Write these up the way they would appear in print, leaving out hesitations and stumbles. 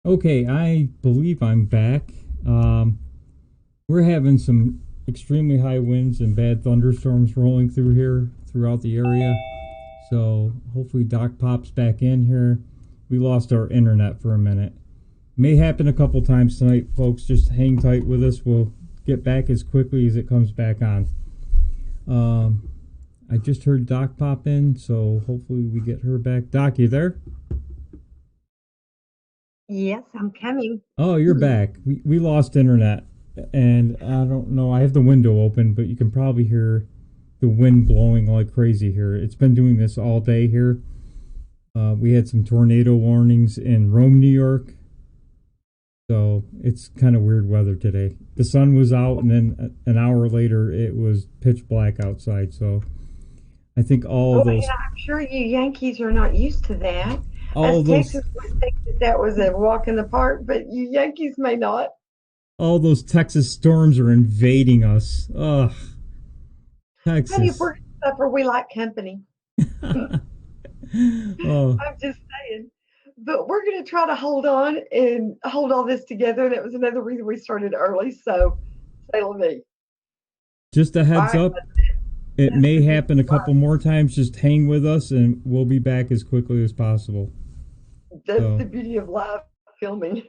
Okay, I believe I'm back. Um, we're having some extremely high winds and bad thunderstorms rolling through here throughout the area. So hopefully Doc pops back in here. We lost our internet for a minute. May happen a couple times tonight, folks. Just hang tight with us. We'll get back as quickly as it comes back on. Um, I just heard Doc pop in, so hopefully we get her back. Doc, you there? Yes, I'm coming. Oh, you're back. We lost internet, and I don't know. I have the window open, but you can probably hear the wind blowing like crazy here. It's been doing this all day here. We had some tornado warnings in Rome, New York, so it's kind of weird weather today. The sun was out, and then an hour later, it was pitch black outside. So I think Oh, and I'm sure you Yankees are not used to that. all Us of those, Texas would think that that was a walk in the park, but you Yankees may not. all those Texas storms are invading us. Ugh, Honey, if Texas. we're going to suffer, we like company. Oh, I'm just saying. But we're going to try to hold on and hold all this together. That was another reason we started early. So, say to me. just a All heads right, up, it that's may the beauty happen a of life. couple more times. Just hang with us, and we'll be back as quickly as possible. That's So, the beauty of live filming.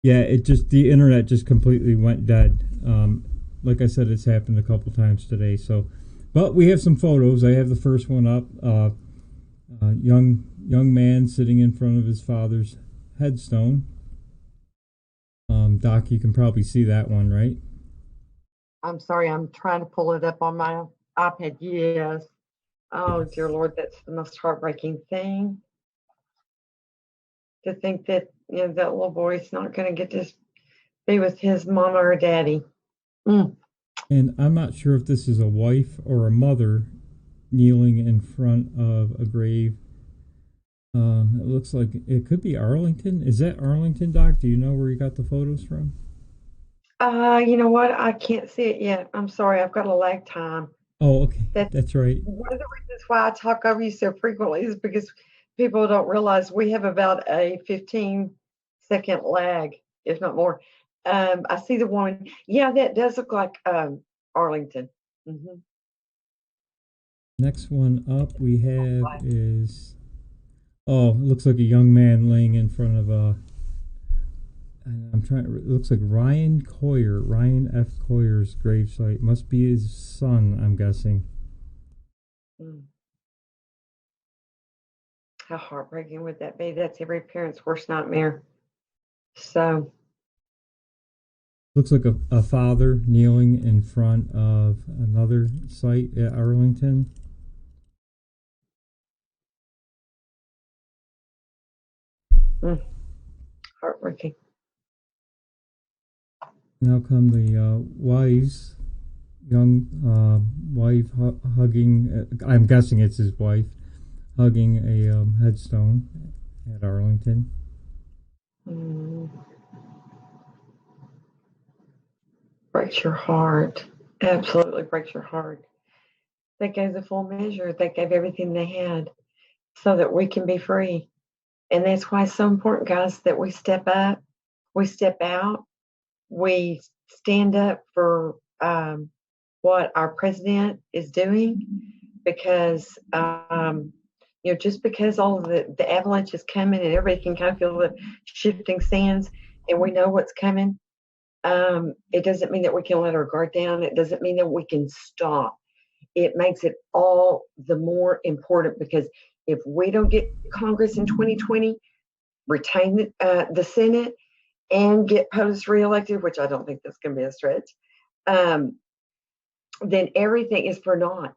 yeah, the internet just completely went dead. Like I said, it's happened a couple times today. So, but we have some photos. I have the first one up. Young man sitting in front of his father's headstone. Doc, you can probably see that one, right? I'm sorry, I'm trying to pull it up on my iPad. Yes. Oh, dear Yes. Lord, that's the most heartbreaking thing to think that, that little boy's not going to get to be with his mama or daddy. Mm. And I'm not sure if this is a wife or a mother kneeling in front of a grave. It looks like it could be Arlington. Is that Arlington, Doc? Do you know where you got the photos from? You know what? I can't see it yet. I'm sorry, I've got a lag time. Oh, okay. That's That's right. one of the reasons why I talk over you so frequently is because people don't realize we have about a 15-second lag, if not more. I see the one. Yeah, that does look like Arlington. Hmm. Next one up we have is, oh, it looks like a young man laying in front of a. I'm trying. It looks like Ryan Coyer, Ryan F. Coyer's gravesite. Must be his son, I'm guessing. Mm. How heartbreaking would that be? That's every parent's worst nightmare. So, Looks like a father kneeling in front of another site at Arlington. mm, heartbreaking. Now come the wives, young wife hugging. I'm guessing it's his wife hugging a headstone at Arlington. Mm, breaks your heart. Absolutely breaks your heart. They gave the full measure. They gave everything they had so that we can be free. And that's why it's so important, guys, that we step up, we step out, we stand up for what our president is doing because just because all of the avalanche is coming and everybody can kind of feel the shifting sands and we know what's coming, it doesn't mean that we can let our guard down. It doesn't mean that we can stop. It makes it all the more important because if we don't get Congress in 2020, retain the Senate, and get Post reelected, which I don't think that's going to be a stretch, um, then everything is for naught.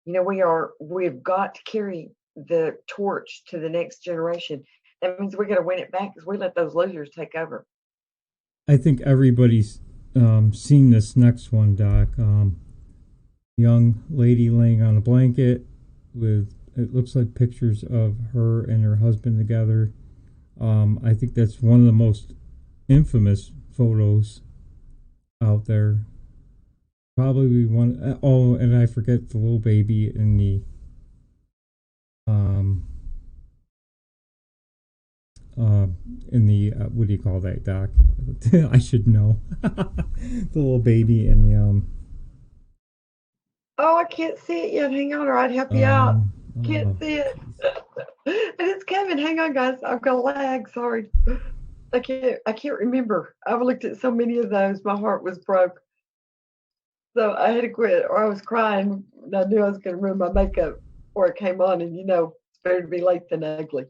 We've got to carry the torch to the next generation. That means we got to win it back because we let those losers take over. I think everybody's seen this next one, Doc. Young lady laying on a blanket with, it looks like, pictures of her and her husband together. I think that's one of the most infamous photos out there. Probably one. Oh, and I forget the little baby in the um uh, in the what do you call that, Doc? I should know. The little baby in the Oh, I can't see it yet. Hang on, or I'd help you out. um Can't oh see it. jeez. And it's coming. Hang on, guys. I've got a lag. Sorry. I can't remember. I've looked at so many of those. My heart was broke. So I had to quit, or I was crying. And I knew I was going to ruin my makeup before it came on. And it's better to be late than ugly.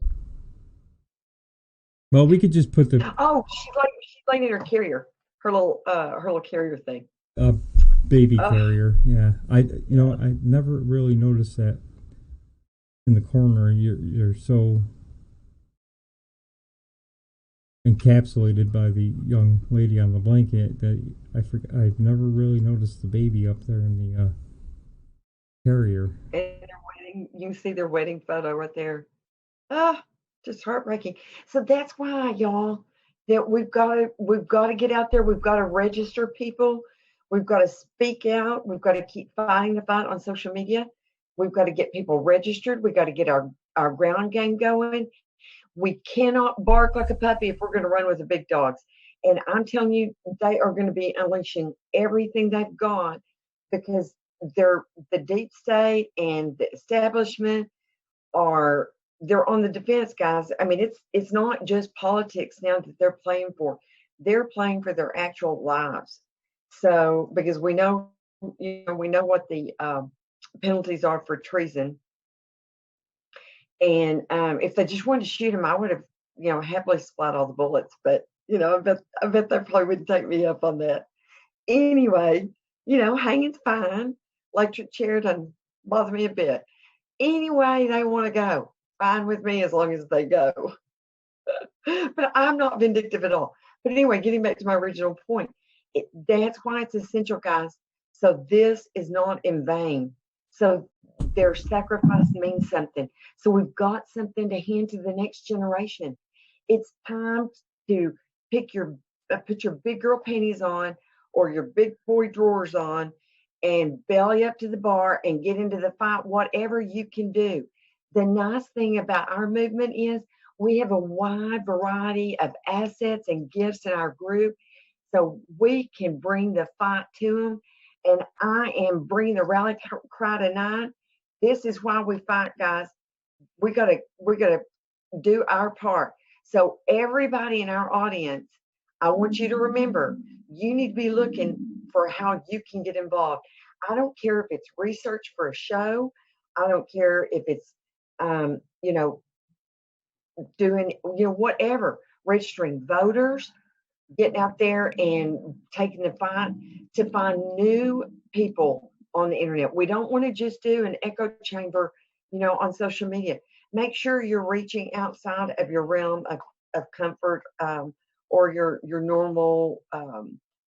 Well, we could just put the Oh, she's laying in her carrier, her little carrier thing. uh, baby Uh, carrier. Yeah, I never really noticed that in the corner. You're so encapsulated by the young lady on the blanket that I've never really noticed the baby up there in the carrier. and their wedding, you can see their wedding photo right there. Ah, just heartbreaking. So that's why, y'all, that we've got to get out there. We've got to register people. We've got to speak out. We've got to keep fighting the fight on social media. We've got to get people registered. We've got to get our ground game going. We cannot bark like a puppy if we're going to run with the big dogs. And I'm telling you, they are going to be unleashing everything they've got because they're the deep state and the establishment are they're on the defense, guys. I mean, it's not just politics now that they're playing for. They're playing for their actual lives. So because we know what the penalties are for treason, and if they just wanted to shoot him, I would have happily supplied all the bullets. But I bet they probably wouldn't take me up on that. Anyway, hanging's fine. Electric chair doesn't bother me a bit. Any way they want to go, fine with me as long as they go. But I'm not vindictive at all. But anyway, getting back to my original point, that's why it's essential, guys. So this is not in vain. So their sacrifice means something. So we've got something to hand to the next generation. It's time to pick your put your big girl panties on or your big boy drawers on and belly up to the bar and get into the fight, whatever you can do. The nice thing about our movement is we have a wide variety of assets and gifts in our group, so we can bring the fight to them. And I am bringing the rally cry tonight. This is why we fight, guys. We gotta do our part. So everybody in our audience, I want you to remember, you need to be looking for how you can get involved. I don't care if it's research for a show. I don't care if it's, you know, doing, whatever, registering voters, getting out there and taking the fight to find new people on the internet. We don't want to just do an echo chamber, on social media. Make sure you're reaching outside of your realm of comfort, or your normal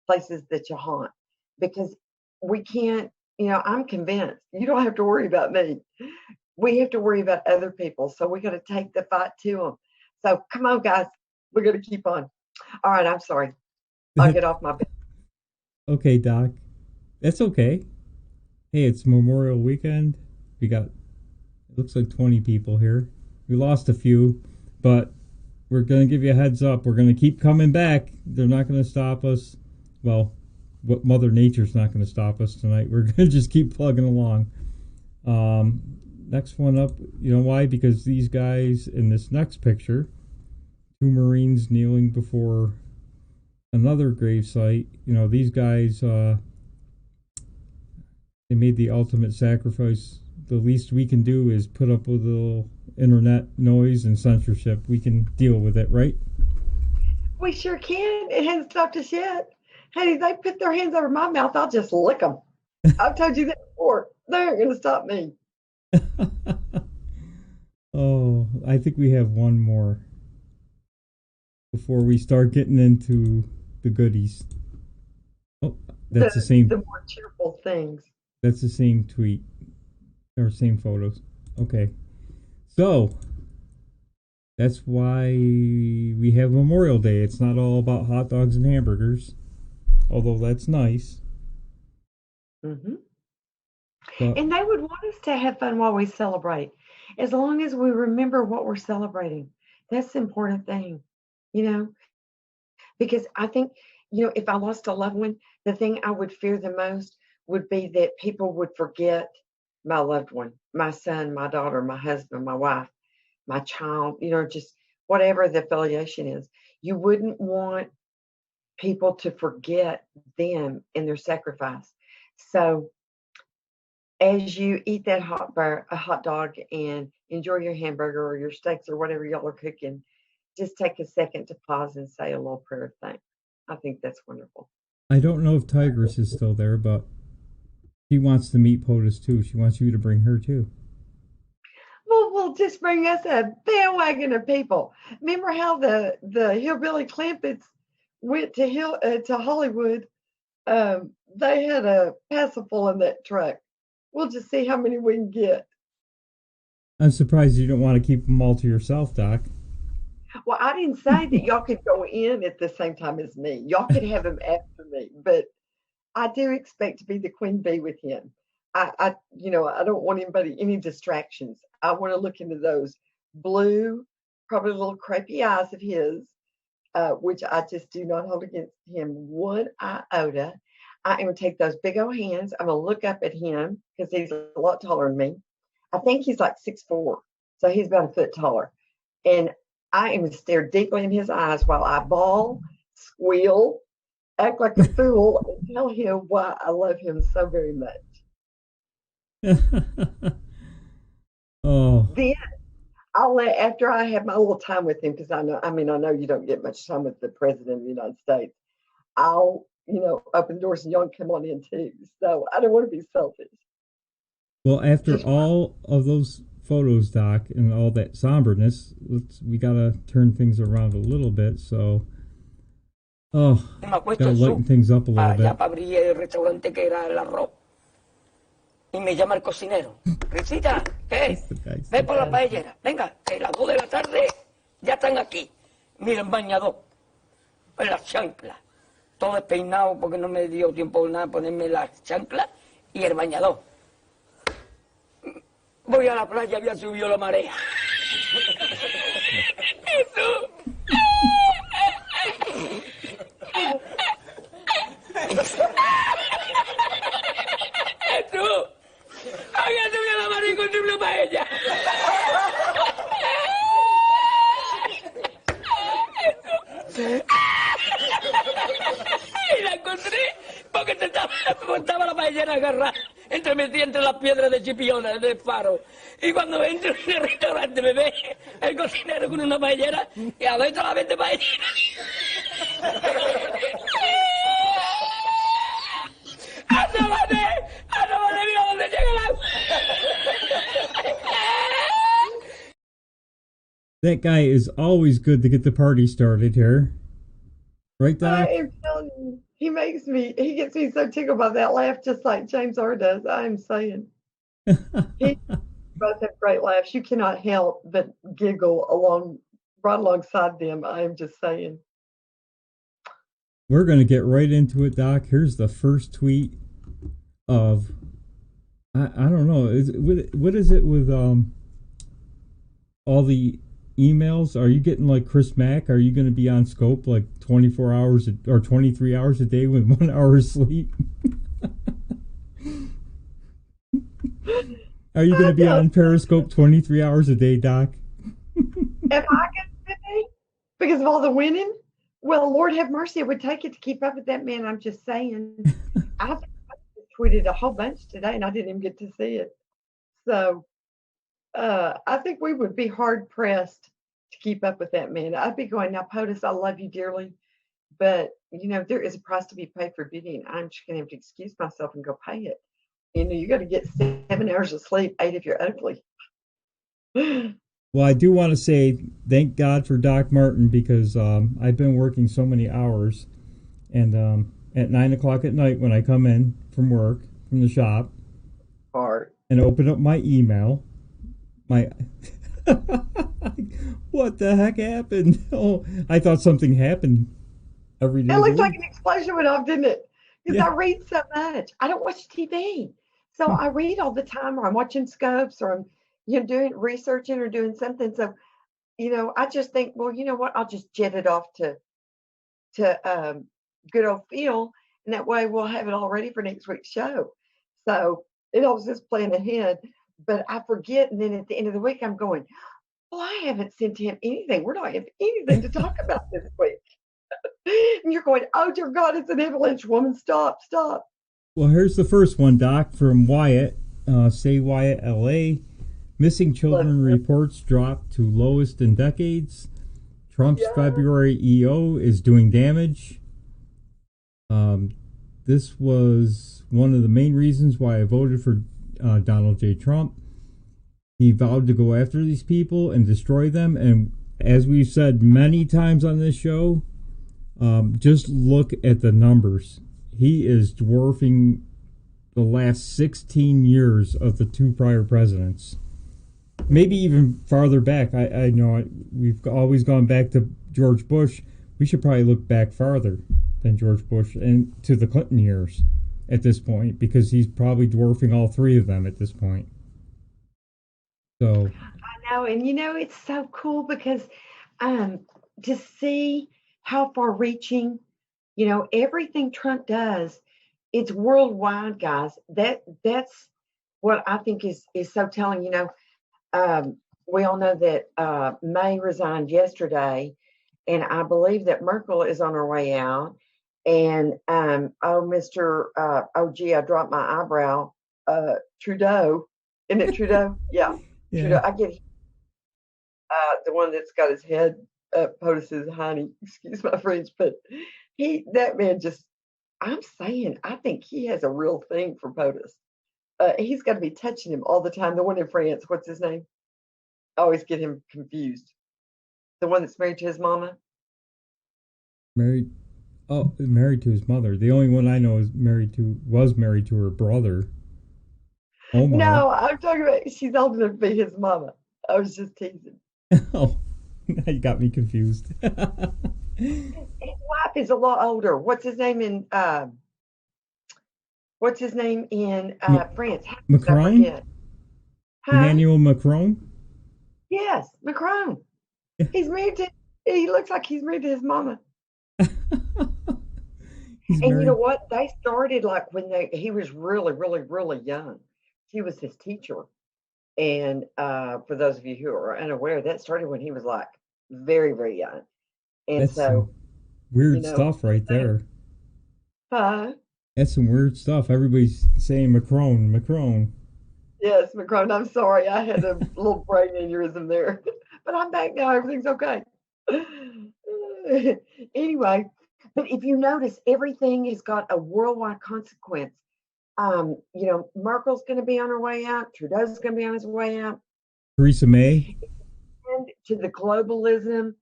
places that you haunt, because we can't. I'm convinced you don't have to worry about me. We have to worry about other people. So we got to take the fight to them. So come on, guys. We're going to keep on. All right. I'm sorry. I'll get off my bed. Okay, Doc, that's okay. Hey, it's Memorial Weekend. We got it looks like 20 people here. We lost a few, but we're gonna give you a heads up. We're gonna keep coming back. They're not gonna stop us. Well, what Mother Nature's not gonna stop us tonight. We're gonna just keep plugging along. Um, Next one up, you know why? Because these guys in this next picture, two Marines kneeling before another gravesite. These guys, they made the ultimate sacrifice. The least we can do is put up with a little internet noise and censorship. We can deal with it, right? We sure can. It hasn't stopped us yet. Hey, they put their hands over my mouth, I'll just lick them. I've told you that before. They aren't going to stop me. Oh, I think we have one more before we start getting into the goodies. Oh, that's the The same. more cheerful things. That's the same tweet or same photos. Okay, so that's why we have Memorial Day. It's not all about hot dogs and hamburgers, although that's nice. Hmm. But And they would want us to have fun while we celebrate, as long as we remember what we're celebrating. That's the important thing, you know, because I think, if I lost a loved one, the thing I would fear the most would be that people would forget my loved one, my son, my daughter, my husband, my wife, my child, just whatever the affiliation is. You wouldn't want people to forget them and their sacrifice. So as you eat that a hot dog and enjoy your hamburger or your steaks or whatever y'all are cooking, just take a second to pause and say a little prayer of thanks. I think that's wonderful. I don't know if Tigress is still there, but she wants to meet POTUS too. She wants you to bring her too. Well, we'll just bring us a bandwagon of people. Remember how the hillbilly Clampets went to Hollywood? They had a passable in that truck. We'll just see how many we can get. I'm surprised you don't want to keep them all to yourself, Doc. Well, I didn't say that y'all could go in at the same time as me. Y'all could have him after me, but I do expect to be the queen bee with him. I don't want anybody any distractions. I want to look into those blue, probably little crepey eyes of his, which I just do not hold against him one iota. I am going to take those big old hands. I'm going to look up at him because he's a lot taller than me. I think he's like 6'4", so he's about a foot taller. And I am going to stare deeply in his eyes while I bawl, squeal, act like a fool, and tell him why I love him so very much. Oh, Then after I have my little time with him, because I know you don't get much time with the president of the United States. I'll, open doors and y'all can come on in too. So I don't want to be selfish. well, after all of those photos, Doc, and all that somberness, we gotta turn things around a little bit. So, gotta lighten things up a little bit. Para abrir el restaurante que era el arroz. Y me llama el cocinero. Risita, ¿qué? Ve por la paellera. Venga, que las 2 de la tarde ya están aquí. Mira, el bañador. En las chanclas. Todo despeinado porque no me dio tiempo nada ponerme las chanclas y el bañador. Voy a la playa, había subido la marea. Jesús. Jesús. Había subido la marea y encontré una paella. Y la encontré porque estaba la paellera agarrada metida entre las piedras de Chipiona, del faro. Y cuando entro en el restaurante me ve el cocinero con una paellera y adentro la 20 paellera. ¡Asómate! ¡Asómate! ¡Mira dónde llega el agua! That guy is always good to get the party started here. Right, Doc? I am telling you, he gets me so tickled by that laugh, just like James R. does. I am saying. He both have great laughs. You cannot help but giggle right alongside them. I am just saying. We're going to get right into it, Doc. Here's the first tweet of, I don't know, what is it with all the emails? Are you getting like Chris Mack? Are you going to be on Scope like 24 hours or 23 hours a day with 1 hour of sleep? Are you going to be on Periscope 23 hours a day, Doc? If I could be, because of all the winning, well, Lord have mercy, it would take it to keep up with that man. I'm just saying. I tweeted a whole bunch today, and I didn't even get to see it. So I think we would be hard pressed to keep up with that man. I'd be going, now, POTUS, I love you dearly, but there is a price to be paid for beauty, and I'm just going to have to excuse myself and go pay it. You got to get 7 hours of sleep, 8 if you're ugly. Well, I do want to say thank God for Doc Martin, because I've been working so many hours, and at 9 o'clock at night when I come in from work, from the shop, and open up my email, what the heck happened? Oh, I thought something happened every day. It looked like an explosion went off, didn't it? Because Yeah. I read so much. I don't watch TV. So I read all the time, or I'm watching Scopes, or I'm doing researching or doing something. So I just think, well, you know what? I'll just jet it off to good old Phil, and that way we'll have it all ready for next week's show. So it helps us plan ahead. But I forget, and then at the end of the week, I'm going, well, I haven't sent him anything. We're not having anything to talk about this week. And you're going, oh dear God, it's an avalanche woman. Stop, stop. Well, here's the first one, Doc, from Wyatt. Say Wyatt, LA. Missing children reports dropped to lowest in decades. Trump's February EO is doing damage. This was one of the main reasons why I voted for Donald J. Trump. He vowed to go after these people and destroy them. And as we've said many times on this show, just look at the numbers. He is dwarfing the last 16 years of the two prior presidents. Maybe even farther back. I know we've always gone back to George Bush. We should probably look back farther than George Bush and to the Clinton years at this point, because he's probably dwarfing all three of them at this point. So I know, and it's so cool because to see how far reaching, everything Trump does, it's worldwide, guys. That's what I think is so telling. We all know that May resigned yesterday, and I believe that Merkel is on her way out. And gee, I dropped my eyebrow. Trudeau, isn't it Trudeau? Yeah. Trudeau. I get the one that's got his head POTUS's honey. Excuse my French, but that man just. I'm saying, I think he has a real thing for POTUS. He's got to be touching him all the time. The one in France, what's his name? I always get him confused. The one that's married to his mama. Married to his mother. The only one I know was married to her brother. Omar. No, I'm talking about she's old enough to be his mama. I was just teasing. Oh, now you got me confused. His wife is a lot older. What's his name in France? Macron? Emmanuel Macron? Yes, Macron. Yeah. He looks like he's married to his mama. And you know what? They started like when he was really, really, really young. She was his teacher. And for those of you who are unaware, that started when he was like very, very young. And that's so weird stuff right there. That's some weird stuff. Everybody's saying Macron. Yes, Macron. I'm sorry. I had a little brain aneurysm there. But I'm back now. Everything's okay. Anyway, but if you notice, everything has got a worldwide consequence. Merkel's going to be on her way out. Trudeau's going to be on his way out. Theresa May. And to the globalism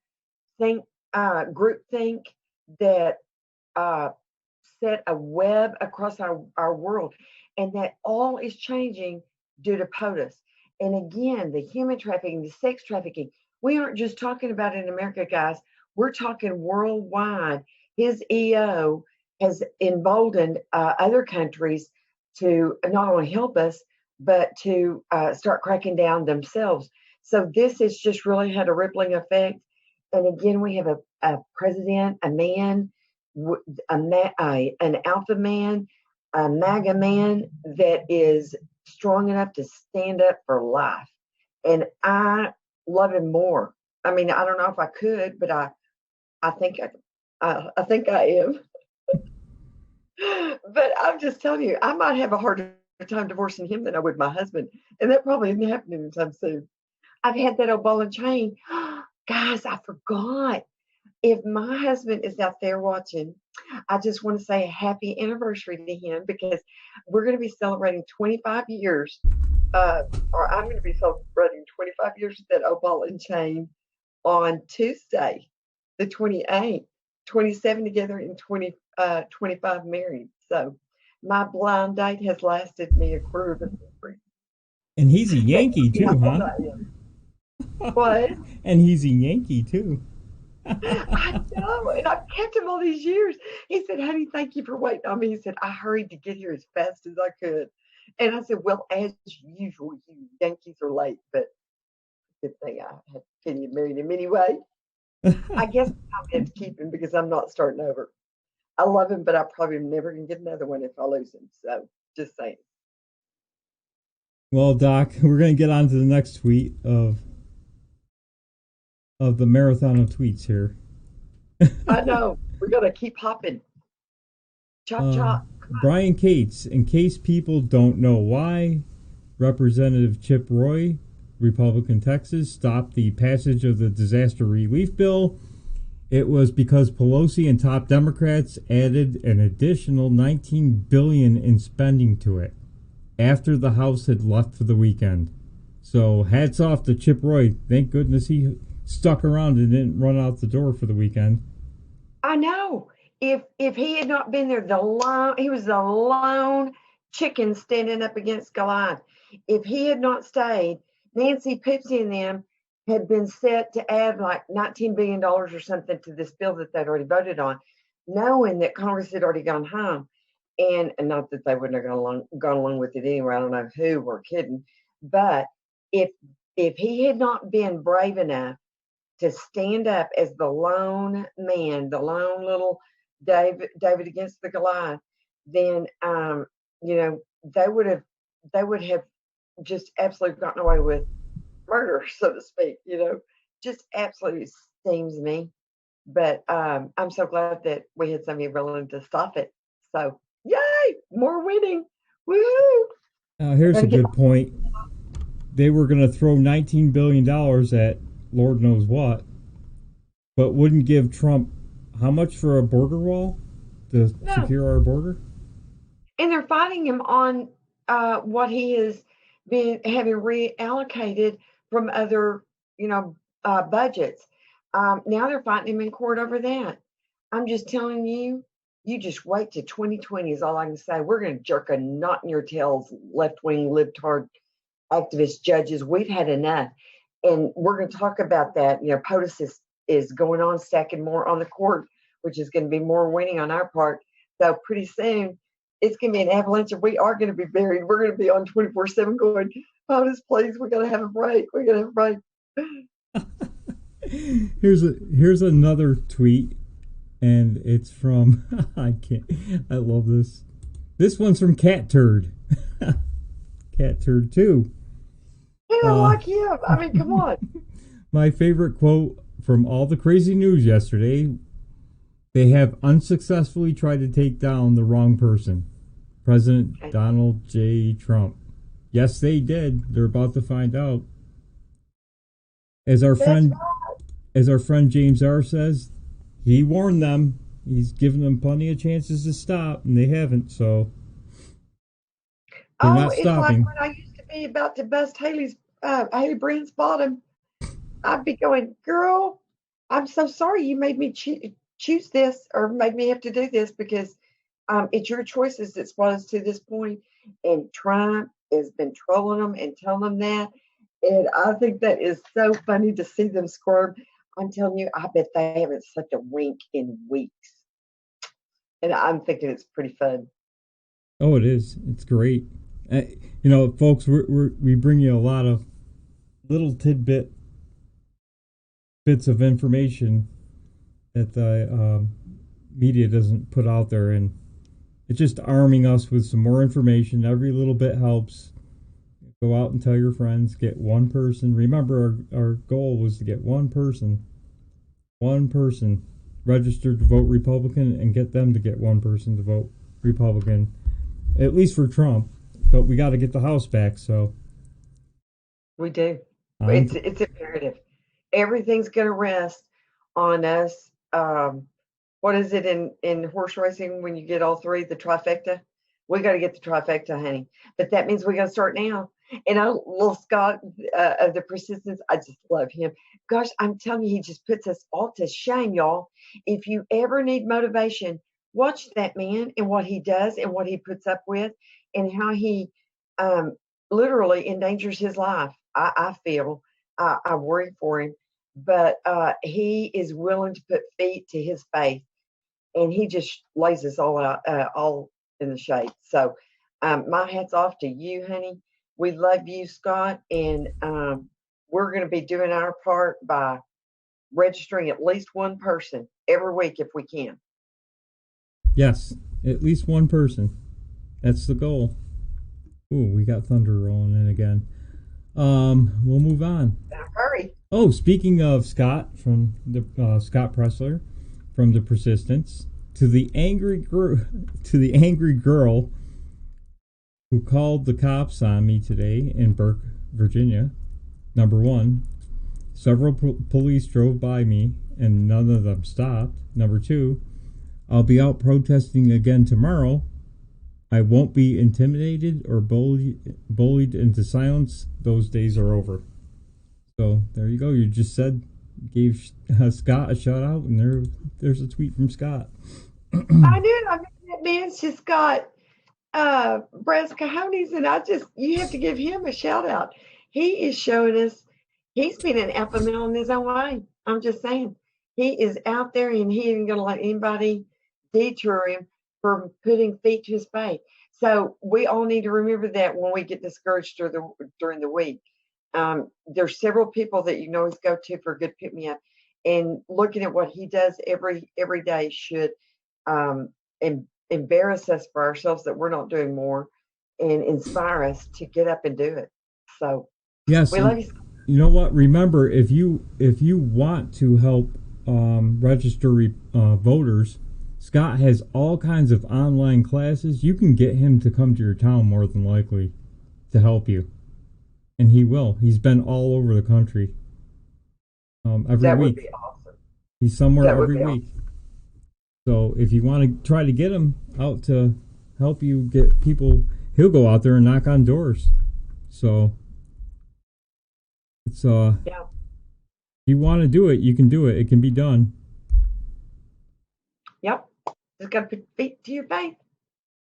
group think that set a web across our world, and that all is changing due to POTUS. And again, the human trafficking, the sex trafficking, we aren't just talking about it in America, guys. We're talking worldwide. His EO has emboldened other countries to not only help us, but to start cracking down themselves. So this has just really had a rippling effect. And again, we have a president, a man, an alpha man, a MAGA man that is strong enough to stand up for life. And I love him more. I mean, I don't know if I could, but I think I am. But I'm just telling you, I might have a harder time divorcing him than I would my husband. And that probably isn't happening anytime soon. I've had that old ball and chain. Guys, I forgot. If my husband is out there watching, I just want to say a happy anniversary to him, because we're going to be celebrating 25 years, or I'm going to be celebrating 25 years of that old ball and chain on Tuesday, the 28th, 27 together and 25 married. So my blind date has lasted me a quarter of a century. And he's a Yankee too, huh? What? And he's a Yankee too. I know, and I've kept him all these years. He said, honey, thank you for waiting on me. He said, I hurried to get here as fast as I could. And I said, well, as usual, you Yankees are late, but good thing I had Kenny married him anyway. I guess I'm going to keep him because I'm not starting over. I love him, but I probably am never going to get another one if I lose him. So just saying. Well, Doc, we're going to get on to the next tweet of the marathon of tweets here. I know. We're going to keep hopping. Chop, chop. Brian Cates, in case people don't know why, Representative Chip Roy, Republican Texas, stopped the passage of the disaster relief bill. It was because Pelosi and top Democrats added an additional $19 billion in spending to it after the House had left for the weekend. So hats off to Chip Roy. Thank goodness he stuck around and didn't run out the door for the weekend. I know. If he had not been there, he was the lone chicken standing up against Goliath. If he had not stayed, Nancy Pelosi and them had been set to add like $19 billion or something to this bill that they'd already voted on, knowing that Congress had already gone home. And not that they wouldn't have gone along with it anyway. I don't know who were kidding. But if he had not been brave enough to stand up as the lone man, the lone little David against the Goliath, then they would have just absolutely gotten away with murder, so to speak. Just absolutely stings me. But I'm so glad that we had somebody willing to stop it. So yay, more winning! Woohoo! Here's a good point. They were going to throw $19 billion at Lord knows what, but wouldn't give Trump how much for a border wall to secure our border? And they're fighting him on what he has been having reallocated from other, budgets. Now they're fighting him in court over that. I'm just telling you, you just wait till 2020 is all I can say. We're going to jerk a knot in your tails, left-wing libtard activist judges. We've had enough. And we're going to talk about that. POTUS is going on, stacking more on the court, which is going to be more winning on our part. So pretty soon, it's going to be an avalanche, and we are going to be buried. We're going to be on 24/7 going, POTUS, please, we got to have a break. We got to have a break. Here's another tweet, and it's from I love this. This one's from Cat Turd. Cat Turd 2. He don't like him. I mean, come on. My favorite quote from all the crazy news yesterday: they have unsuccessfully tried to take down the wrong person, President Donald J. Trump. Yes, they did. They're about to find out. As our friend James R. says, he warned them. He's given them plenty of chances to stop, and they haven't. So they're not stopping. It's like when I used to be about to bust Haley Brand's bottom. I'd be going, girl, I'm so sorry you made me choose this or made me have to do this because it's your choices that's brought us to this point. And Trump has been trolling them and telling them that. And I think that is so funny to see them squirm. I'm telling you, I bet they haven't slept a wink in weeks. And I'm thinking it's pretty fun. Oh, it is. It's great. Folks, we bring you a lot of little bits of information that the media doesn't put out there, and it's just arming us with some more information. Every little bit helps. Go out and tell your friends. Get one person. Remember, our goal was to get one person registered to vote Republican, and get them to get one person to vote Republican, at least for Trump. But we got to get the House back. So we do. It's imperative. Everything's going to rest on us. What is it in horse racing when you get all three, the trifecta? We got to get the trifecta, honey. But that means we got to start now. And little Scott of the Persistence, I just love him. Gosh, I'm telling you, he just puts us all to shame, y'all. If you ever need motivation, watch that man and what he does and what he puts up with and how he literally endangers his life. I feel. I worry for him. But he is willing to put feet to his faith. And he just lays us all out, all in the shade. So my hat's off to you, honey. We love you, Scott, and we're going to be doing our part by registering at least one person every week if we can. Yes, at least one person. That's the goal. Ooh, we got thunder rolling in again. We'll move on. Now, hurry. Oh, speaking of Scott from the Scott Pressler from the Persistence, to the angry girl who called the cops on me today in Burke, Virginia. Number one, several police drove by me and none of them stopped. Number two, I'll be out protesting again tomorrow. I won't be intimidated or bullied into silence. Those days are over. So there you go. You just gave Scott a shout out, and there's a tweet from Scott. I knew. I mean, that man's just got brass cojones, and you have to give him a shout out. He is showing us he's been an alpha male in his own way. I'm just saying, he is out there, and he isn't going to let anybody detour him from putting feet to his faith. So we all need to remember that when we get discouraged during the week. There's several people that you can always go to for a good pick me up, and looking at what he does every day should embarrass us for ourselves that we're not doing more, and inspire us to get up and do it. So yes, we love you. You know what? Remember, if you want to help register voters, Scott has all kinds of online classes. You can get him to come to your town more than likely to help you. And he will. He's been all over the country. Every that week. Would be awesome. He's somewhere every week. Awesome. So if you want to try to get him out to help you get people, he'll go out there and knock on doors. So it's yeah. If you want to do it, you can do it. It can be done. Yep. Just got to put feet to your faith.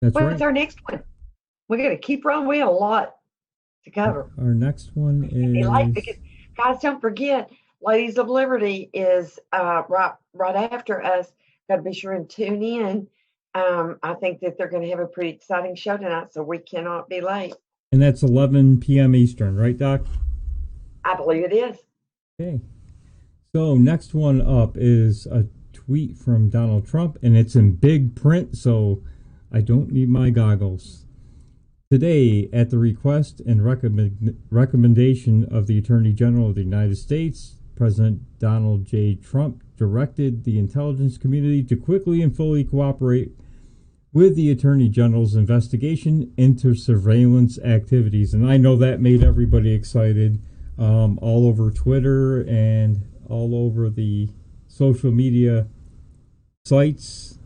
That's right. What's our next one? We're going to keep running. We have a lot to cover. Our next one is... Because, guys, don't forget, Ladies of Liberty is right after us. Got to be sure and tune in. I think that they're going to have a pretty exciting show tonight, so we cannot be late. And that's 11 p.m. Eastern, right, Doc? I believe it is. Okay. So next one up is a tweet from Donald Trump, and it's in big print, so I don't need my goggles. Today, at the request and recommendation of the Attorney General of the United States, President Donald J. Trump directed the intelligence community to quickly and fully cooperate with the Attorney General's investigation into surveillance activities. And I know that made everybody excited, all over Twitter and all over the social media sites.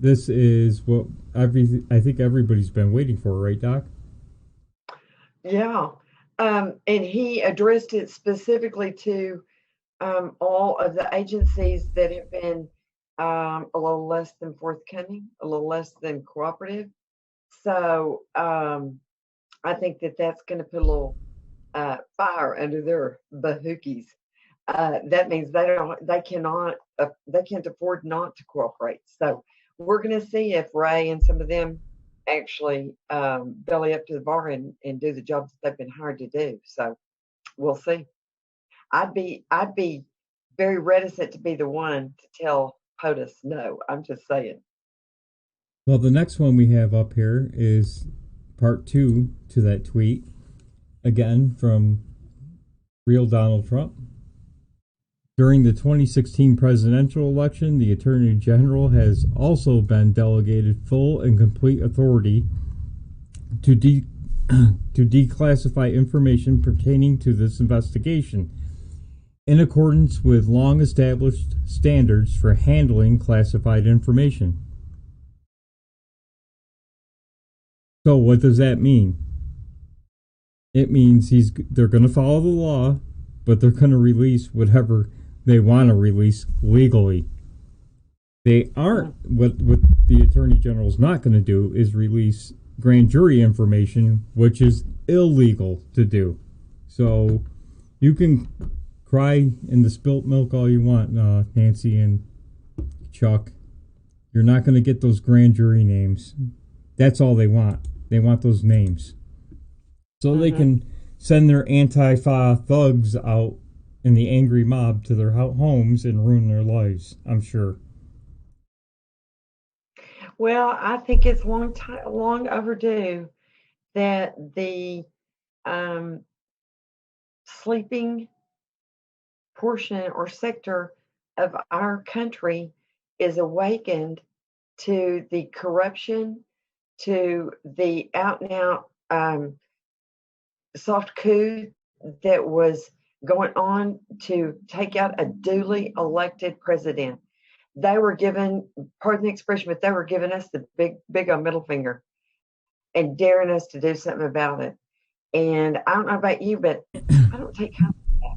This is what I think everybody's been waiting for, right, Doc? Yeah. And he addressed it specifically to all of the agencies that have been a little less than forthcoming, a little less than cooperative. So I think that that's going to put a little fire under their bahookies. That means they can't afford not to cooperate. So we're going to see if Ray and some of them actually belly up to the bar and do the jobs that they've been hired to do. So we'll see. I'd be very reticent to be the one to tell POTUS no. I'm just saying. Well, the next one we have up here is part 2 to that tweet, again from real Donald Trump. During the 2016 presidential election, the Attorney General has also been delegated full and complete authority to declassify information pertaining to this investigation, in accordance with long-established standards for handling classified information. So what does that mean? It means they're going to follow the law, but they're going to release whatever they want to release legally. They aren't. What the Attorney General is not going to do is release grand jury information, which is illegal to do. So you can cry in the spilt milk all you want, Nancy and Chuck. You're not going to get those grand jury names. That's all they want. They want those names. So they can send their Antifa thugs out in the angry mob to their homes and ruin their lives. I'm sure. Well, I think it's long overdue that the um, sleeping portion or sector of our country is awakened to the corruption, to the out and out soft coup that was going on to take out a duly elected president. They were given, pardon the expression, but they were giving us the big old middle finger and daring us to do something about it. And I don't know about you, but I don't take kindly to that.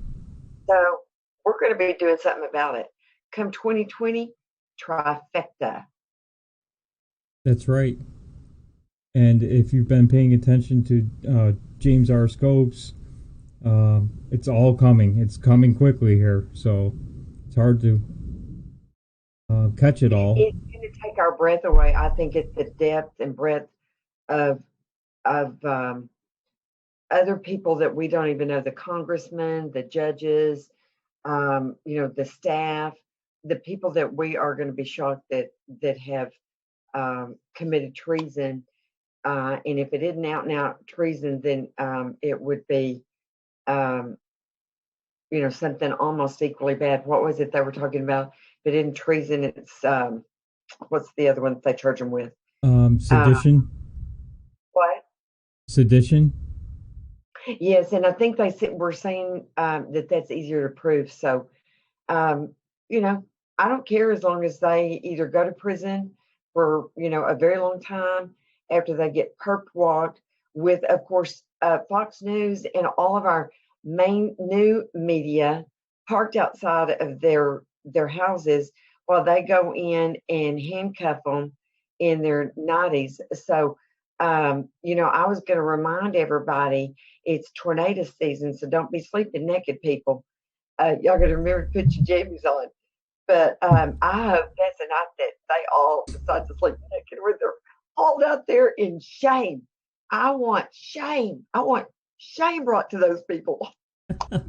So we're going to be doing something about it. Come 2020, trifecta. That's right. And if you've been paying attention to James R. Scopes, it's all coming. It's coming quickly here, so it's hard to catch it all. It's going to take our breath away. I think it's the depth and breadth of other people that we don't even know, the congressmen, the judges, the staff, the people that we are going to be shocked that have committed treason. And if it isn't out and out treason, then it would be, something almost equally bad. What was it they were talking about? If it isn't treason, it's what's the other one that they charge them with? Sedition. What? Sedition. Yes, and I think we're saying that that's easier to prove. So, I don't care as long as they either go to prison for a very long time after they get perp walked with, of course, Fox News and all of our main new media parked outside of their houses while they go in and handcuff them in their 90s. So, I was going to remind everybody it's tornado season, so don't be sleeping naked, people. Y'all got to remember to put your jammies on. But I hope that's the night that they all decide to sleep naked, where they're hauled out there in shame. I want shame. I want shame brought to those people. And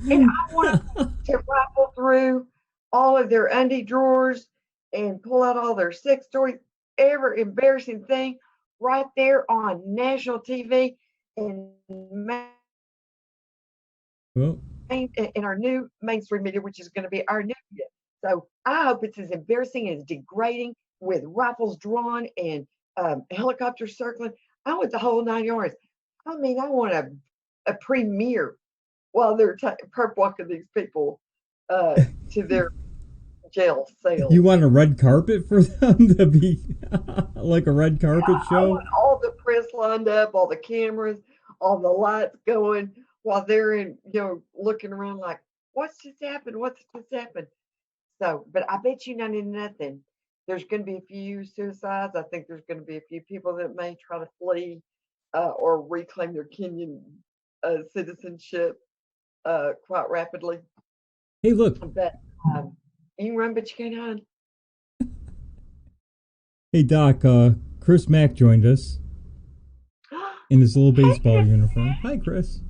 I want to rifle through all of their undie drawers and pull out all their sex stories, every embarrassing thing right there on national TV and in our new mainstream media, which is going to be our new media. So I hope it's as embarrassing and as degrading with rifles drawn and helicopters circling. I want the whole 9 yards. I mean, I want a premiere while they're perp walking these people to their jail cells. You want a red carpet for them to be like a red carpet show? I want all the press lined up, all the cameras, all the lights going while they're looking around like, what's just happened? What's just happened? So, but I bet you nothing. There's going to be a few suicides. I think there's going to be a few people that may try to flee or reclaim their Kenyan citizenship quite rapidly. Hey, look. But you can run, but you can't hide. Hey, Doc, Chris Mack joined us in his little baseball uniform. Hi, Chris.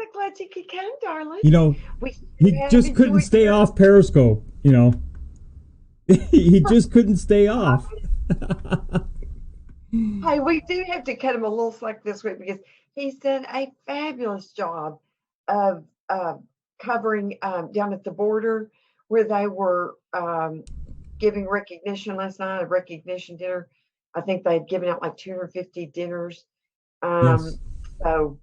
So glad you could come, darling. He just couldn't stay off Periscope, He just couldn't stay off. Hey, we do have to cut him a little slack this week because he's done a fabulous job of covering down at the border where they were giving recognition last night, a recognition dinner. I think they had given out like 250 dinners. Yes. So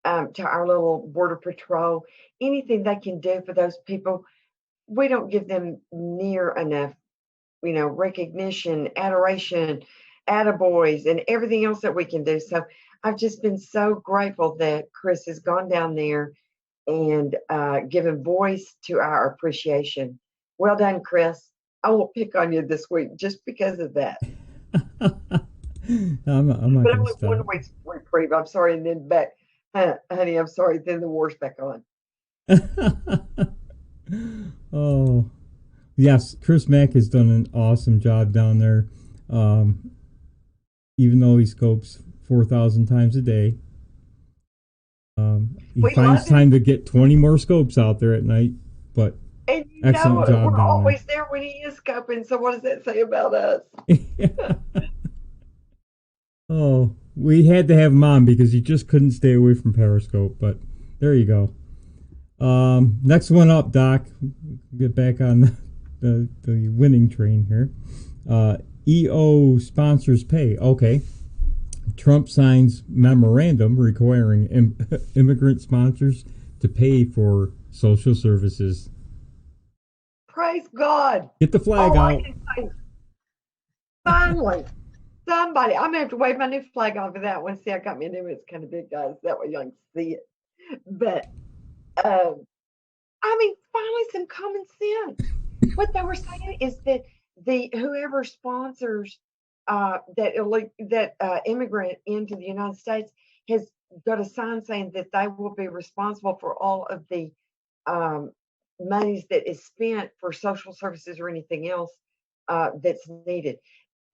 to our little border patrol, anything they can do for those people, we don't give them near enough, recognition, adoration, attaboys, and everything else that we can do. So I've just been so grateful that Chris has gone down there and given voice to our appreciation. Well done, Chris. I won't pick on you this week just because of that. I'm not but going to stop. 1 week's reprieve. I'm sorry, and then back, honey. I'm sorry. Then the war's back on. Oh, yes. Chris Mack has done an awesome job down there. Even though he scopes 4,000 times a day, He We finds love time to get 20 more scopes out there at night, but it, and you excellent know job we're down always there when he is scoping. So what does that say about us? there. Oh, we had to have him on because he just couldn't stay away from Periscope, but there you go. Next one up, Doc. Get back on the winning train here. EO sponsors pay. Okay. Trump signs memorandum requiring immigrant sponsors to pay for social services. Praise God. Get the flag All I out. can say, finally, somebody. I'm gonna have to wave my new flag on for that one. See, I got me a new one. It's kind of big, guys. That way y'all can see it. But I mean, finally, some common sense. What they were saying is that the whoever sponsors that immigrant into the United States has got a sign saying that they will be responsible for all of the um, monies that is spent for social services or anything else that's needed.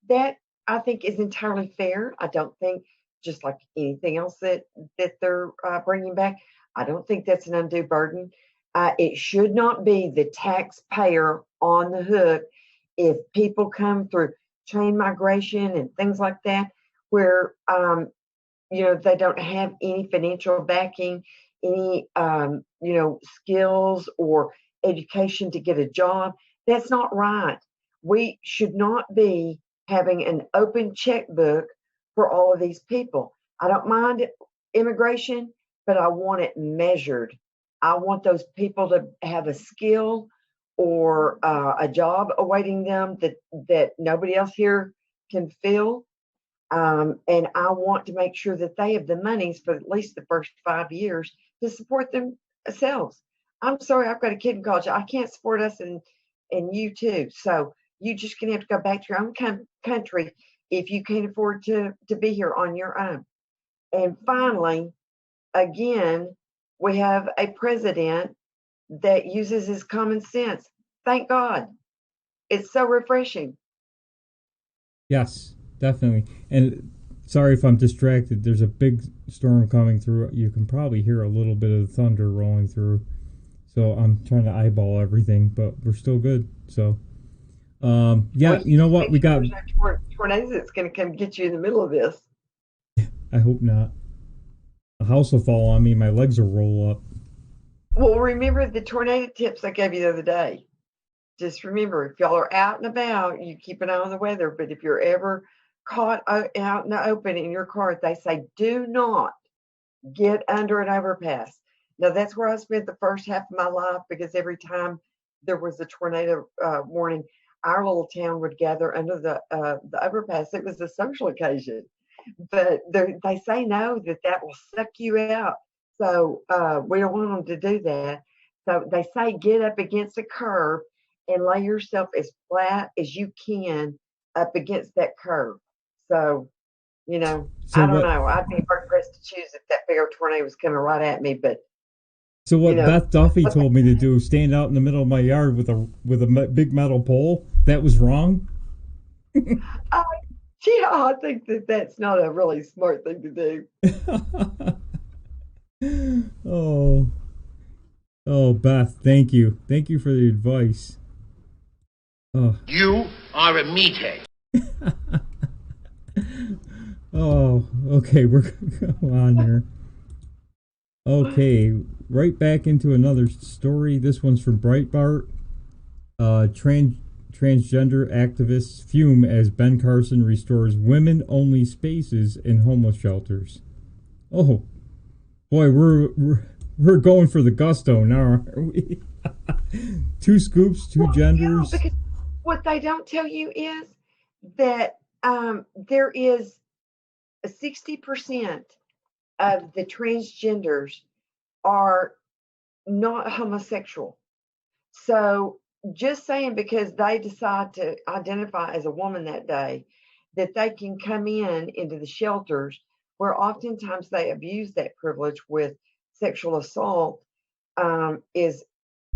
That I think is entirely fair. I don't think, just like anything else that they're bringing back, I don't think that's an undue burden. It should not be the taxpayer on the hook if people come through chain migration and things like that, where they don't have any financial backing, any skills or education to get a job. That's not right. We should not be having an open checkbook for all of these people. I don't mind immigration, but I want it measured. I want those people to have a skill or a job awaiting them that nobody else here can fill. And I want to make sure that they have the monies for at least the first 5 years to support themselves. I'm sorry, I've got a kid in college. I can't support us and you too. So you just gonna have to go back to your own country if you can't afford to be here on your own. And finally, again, we have a president that uses his common sense. Thank God. It's so refreshing. Yes, definitely. And sorry if I'm distracted. There's a big storm coming through. You can probably hear a little bit of thunder rolling through. So I'm trying to eyeball everything, but we're still good. So, yeah, you know what? We got. There's no tornadoes that's going to come get you in the middle of this. I hope not. A house will fall on me. My legs will roll up. Well, remember the tornado tips I gave you the other day. Just remember, if y'all are out and about, you keep an eye on the weather. But if you're ever caught out in the open in your car, they say do not get under an overpass. Now, that's where I spent the first half of my life because every time there was a tornado warning, our little town would gather under the overpass. It was a social occasion. But they say no, that will suck you out. So we don't want them to do that. So they say get up against a curb and lay yourself as flat as you can up against that curb. So, So I don't what? know. I'd be hard pressed to choose if that big old tornado was coming right at me. But So what Beth Duffy told me to do, stand out in the middle of my yard with a big metal pole, that was wrong? yeah, I think that's not a really smart thing to do. Oh, Beth, thank you. Thank you for the advice. Oh. You are a meathead. Oh, okay, we're going to go on here. Okay, right back into another story. This one's from Breitbart. Transgender activists fume as Ben Carson restores women-only spaces in homeless shelters. Oh, boy, we're going for the gusto now, aren't we? Two scoops, two genders. Because what they don't tell you is that there is 60% of the transgenders are not homosexual. So just saying because they decide to identify as a woman that day, that they can come into the shelters where oftentimes they abuse that privilege with sexual assault is,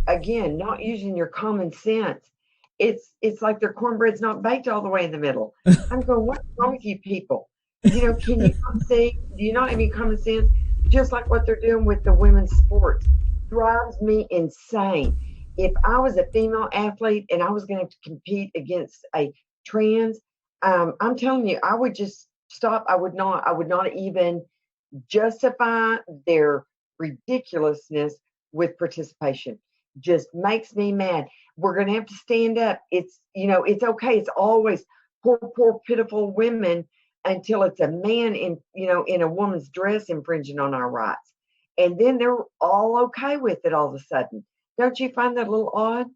again, not using your common sense. It's like their cornbread's not baked all the way in the middle. I'm going, what's wrong with you people? Can you not see? Do you not have any common sense? just like what they're doing with the women's sports, drives me insane. If I was a female athlete and I was going to compete against a trans, I'm telling you, I would just stop. I would not. I would not even justify their ridiculousness with participation. Just makes me mad. We're going to have to stand up. It's okay. It's always poor, pitiful women until it's a man in a woman's dress infringing on our rights. And then they're all okay with it all of a sudden. Don't you find that a little odd?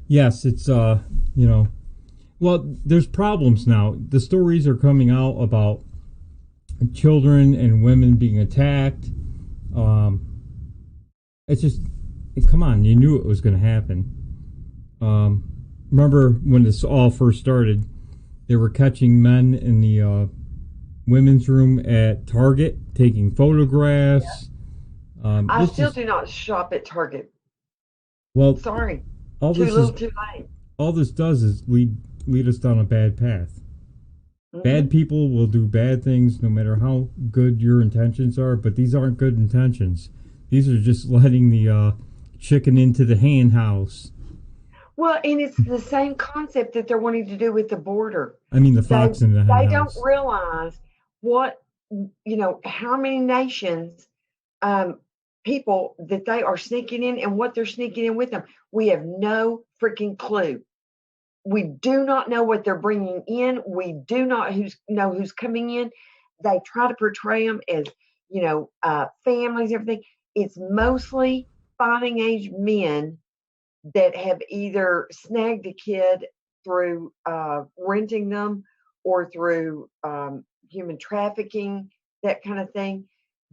Yes, it's well, there's problems now. The stories are coming out about children and women being attacked. It's just, come on, you knew it was going to happen. Remember when this all first started, they were catching men in the women's room at Target taking photographs. I still do not shop at Target. Well, sorry, all too this little, is, too late. all this does is lead us down a bad path. Mm-hmm. Bad people will do bad things no matter how good your intentions are, but these aren't good intentions. These are just letting the chicken into the hen house. Well, and it's the same concept that they're wanting to do with the border. I mean, the fox in the hen house. They don't realize how many nations, people that they are sneaking in and what they're sneaking in with them. We have no freaking clue. We do not know what they're bringing in. We do not know who's coming in. They try to portray them as, families, everything. It's mostly fighting age men that have either snagged a kid through renting them or through human trafficking, that kind of thing.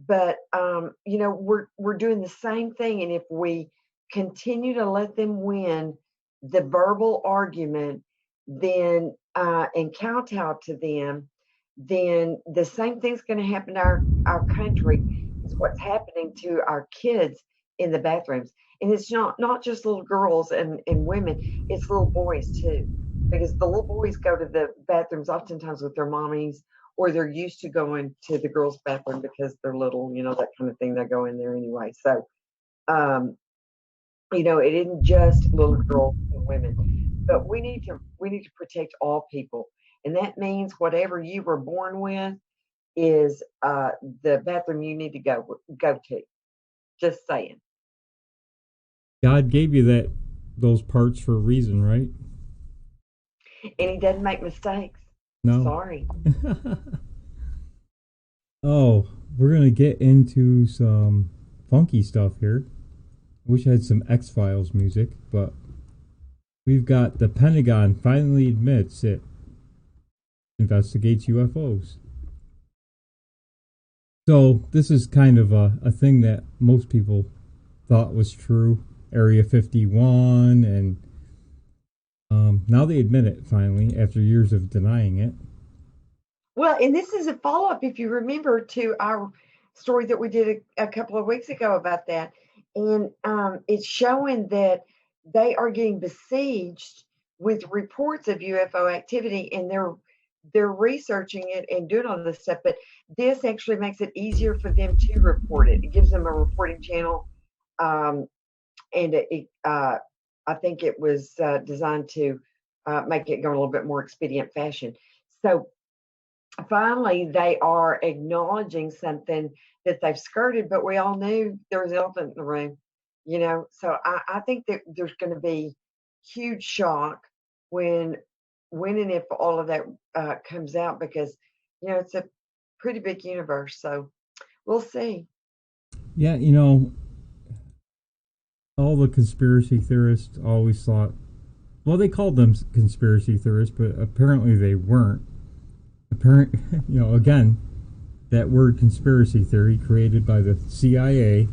But we're doing the same thing, and if we continue to let them win the verbal argument, then and kowtow to them, then the same thing's going to happen to our country. Is what's happening to our kids in the bathrooms. And it's not just little girls and women, it's little boys too. Because the little boys go to the bathrooms oftentimes with their mommies, or they're used to going to the girls' bathroom because they're little, that kind of thing. They go in there anyway. So, it isn't just little girls and women, but we need to protect all people. And that means whatever you were born with is the bathroom you need to go to. Just saying. God gave you those parts for a reason, right? And he doesn't make mistakes. No. Sorry. Oh, we're going to get into some funky stuff here. Wish I had some X-Files music, but we've got the Pentagon finally admits it investigates UFOs. So this is kind of a thing that most people thought was true. Area 51, and now they admit it finally after years of denying it. Well, and this is a follow-up, if you remember, to our story that we did a couple of weeks ago about that. And it's showing that they are getting besieged with reports of UFO activity, and they're researching it and doing all this stuff. But this actually makes it easier for them to report it. It gives them a reporting channel. And I think it was designed to make it go in a little bit more expedient fashion. So finally, they are acknowledging something that they've skirted, but we all knew there was an elephant in the room, So I think that there's going to be huge shock when and if all of that comes out, because, it's a pretty big universe. So we'll see. Yeah, all the conspiracy theorists always thought, well, they called them conspiracy theorists, but apparently they weren't. Again, that word conspiracy theory created by the CIA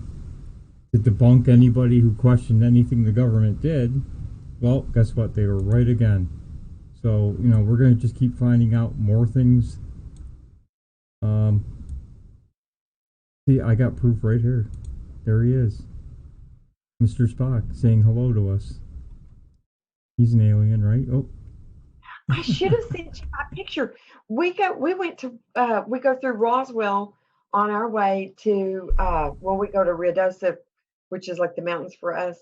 to debunk anybody who questioned anything the government did. Well, guess what? They were right again. So, we're going to just keep finding out more things. See, I got proof right here. There he is. Mr. Spock saying hello to us. He's an alien, right? Oh, I should have sent you my picture. We go through Roswell on our way to when we go to Ruidoso, which is like the mountains for us.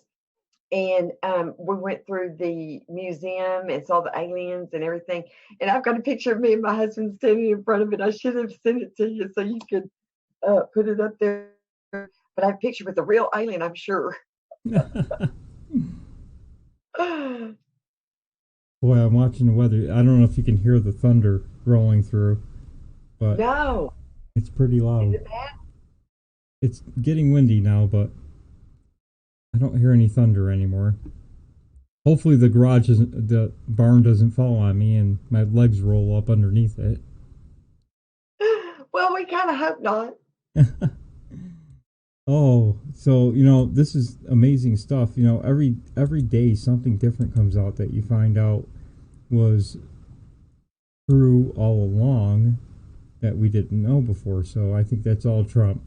And we went through the museum and saw the aliens and everything. And I've got a picture of me and my husband standing in front of it. I should have sent it to you so you could put it up there. But I have a picture with a real alien, I'm sure. Boy, I'm watching the weather. I don't know if you can hear the thunder rolling through, but No. it's pretty loud. Is it bad? It's getting windy now, but I don't hear any thunder anymore. Hopefully the barn doesn't fall on me and my legs roll up underneath it. Well, we kind of hope not. Oh, so this is amazing stuff. Every day something different comes out that you find out was true all along that we didn't know before. So I think that's all Trump,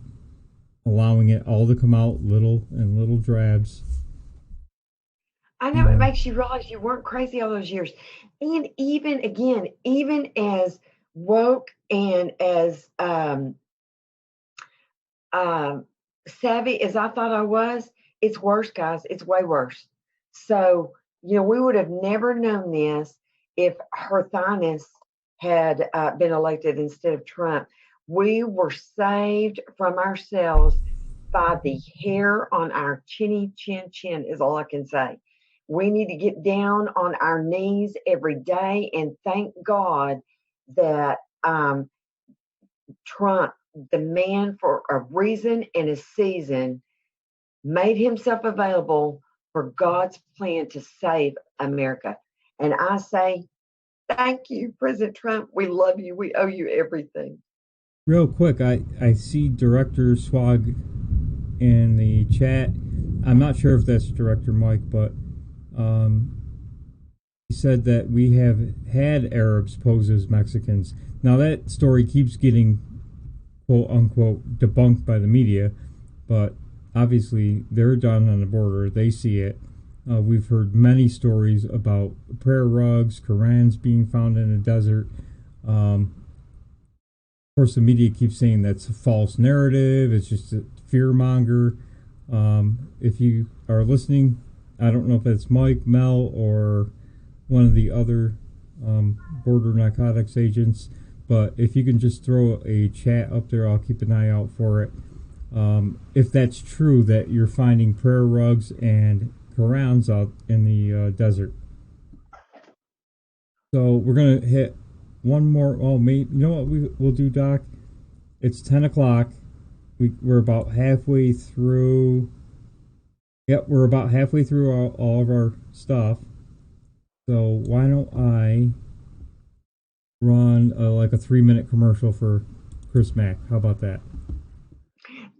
allowing it all to come out little and little drabs. I know it makes you realize you weren't crazy all those years. And even as woke and as savvy as I thought I was, it's worse, guys. It's way worse. So, we would have never known this if Her Highness had been elected instead of Trump. We were saved from ourselves by the hair on our chinny chin is all I can say. We need to get down on our knees every day and thank God that Trump, the man for a reason and a season, made himself available for God's plan to save America. And I say, thank you, President Trump. We love you. We owe you everything. Real quick, I see Director Swag in the chat. I'm not sure if that's Director Mike, but he said that we have had Arabs pose as Mexicans. Now that story keeps getting quote unquote debunked by the media, but obviously they're down on the border, they see it. We've heard many stories about prayer rugs, Qurans being found in a desert. Of course, the media keeps saying that's a false narrative, it's just a fear monger. If you are listening, I don't know if it's Mike, Mel, or one of the other border narcotics agents, but if you can just throw a chat up there, I'll keep an eye out for it. If that's true that you're finding prayer rugs and Qurans out in the desert. So we're going to hit one more. Oh, maybe, you know what we'll do, Doc? It's 10 o'clock. We're about halfway through. Yep, we're about halfway through all of our stuff. So why don't I run like a 3-minute commercial for Chris Mack? How about that?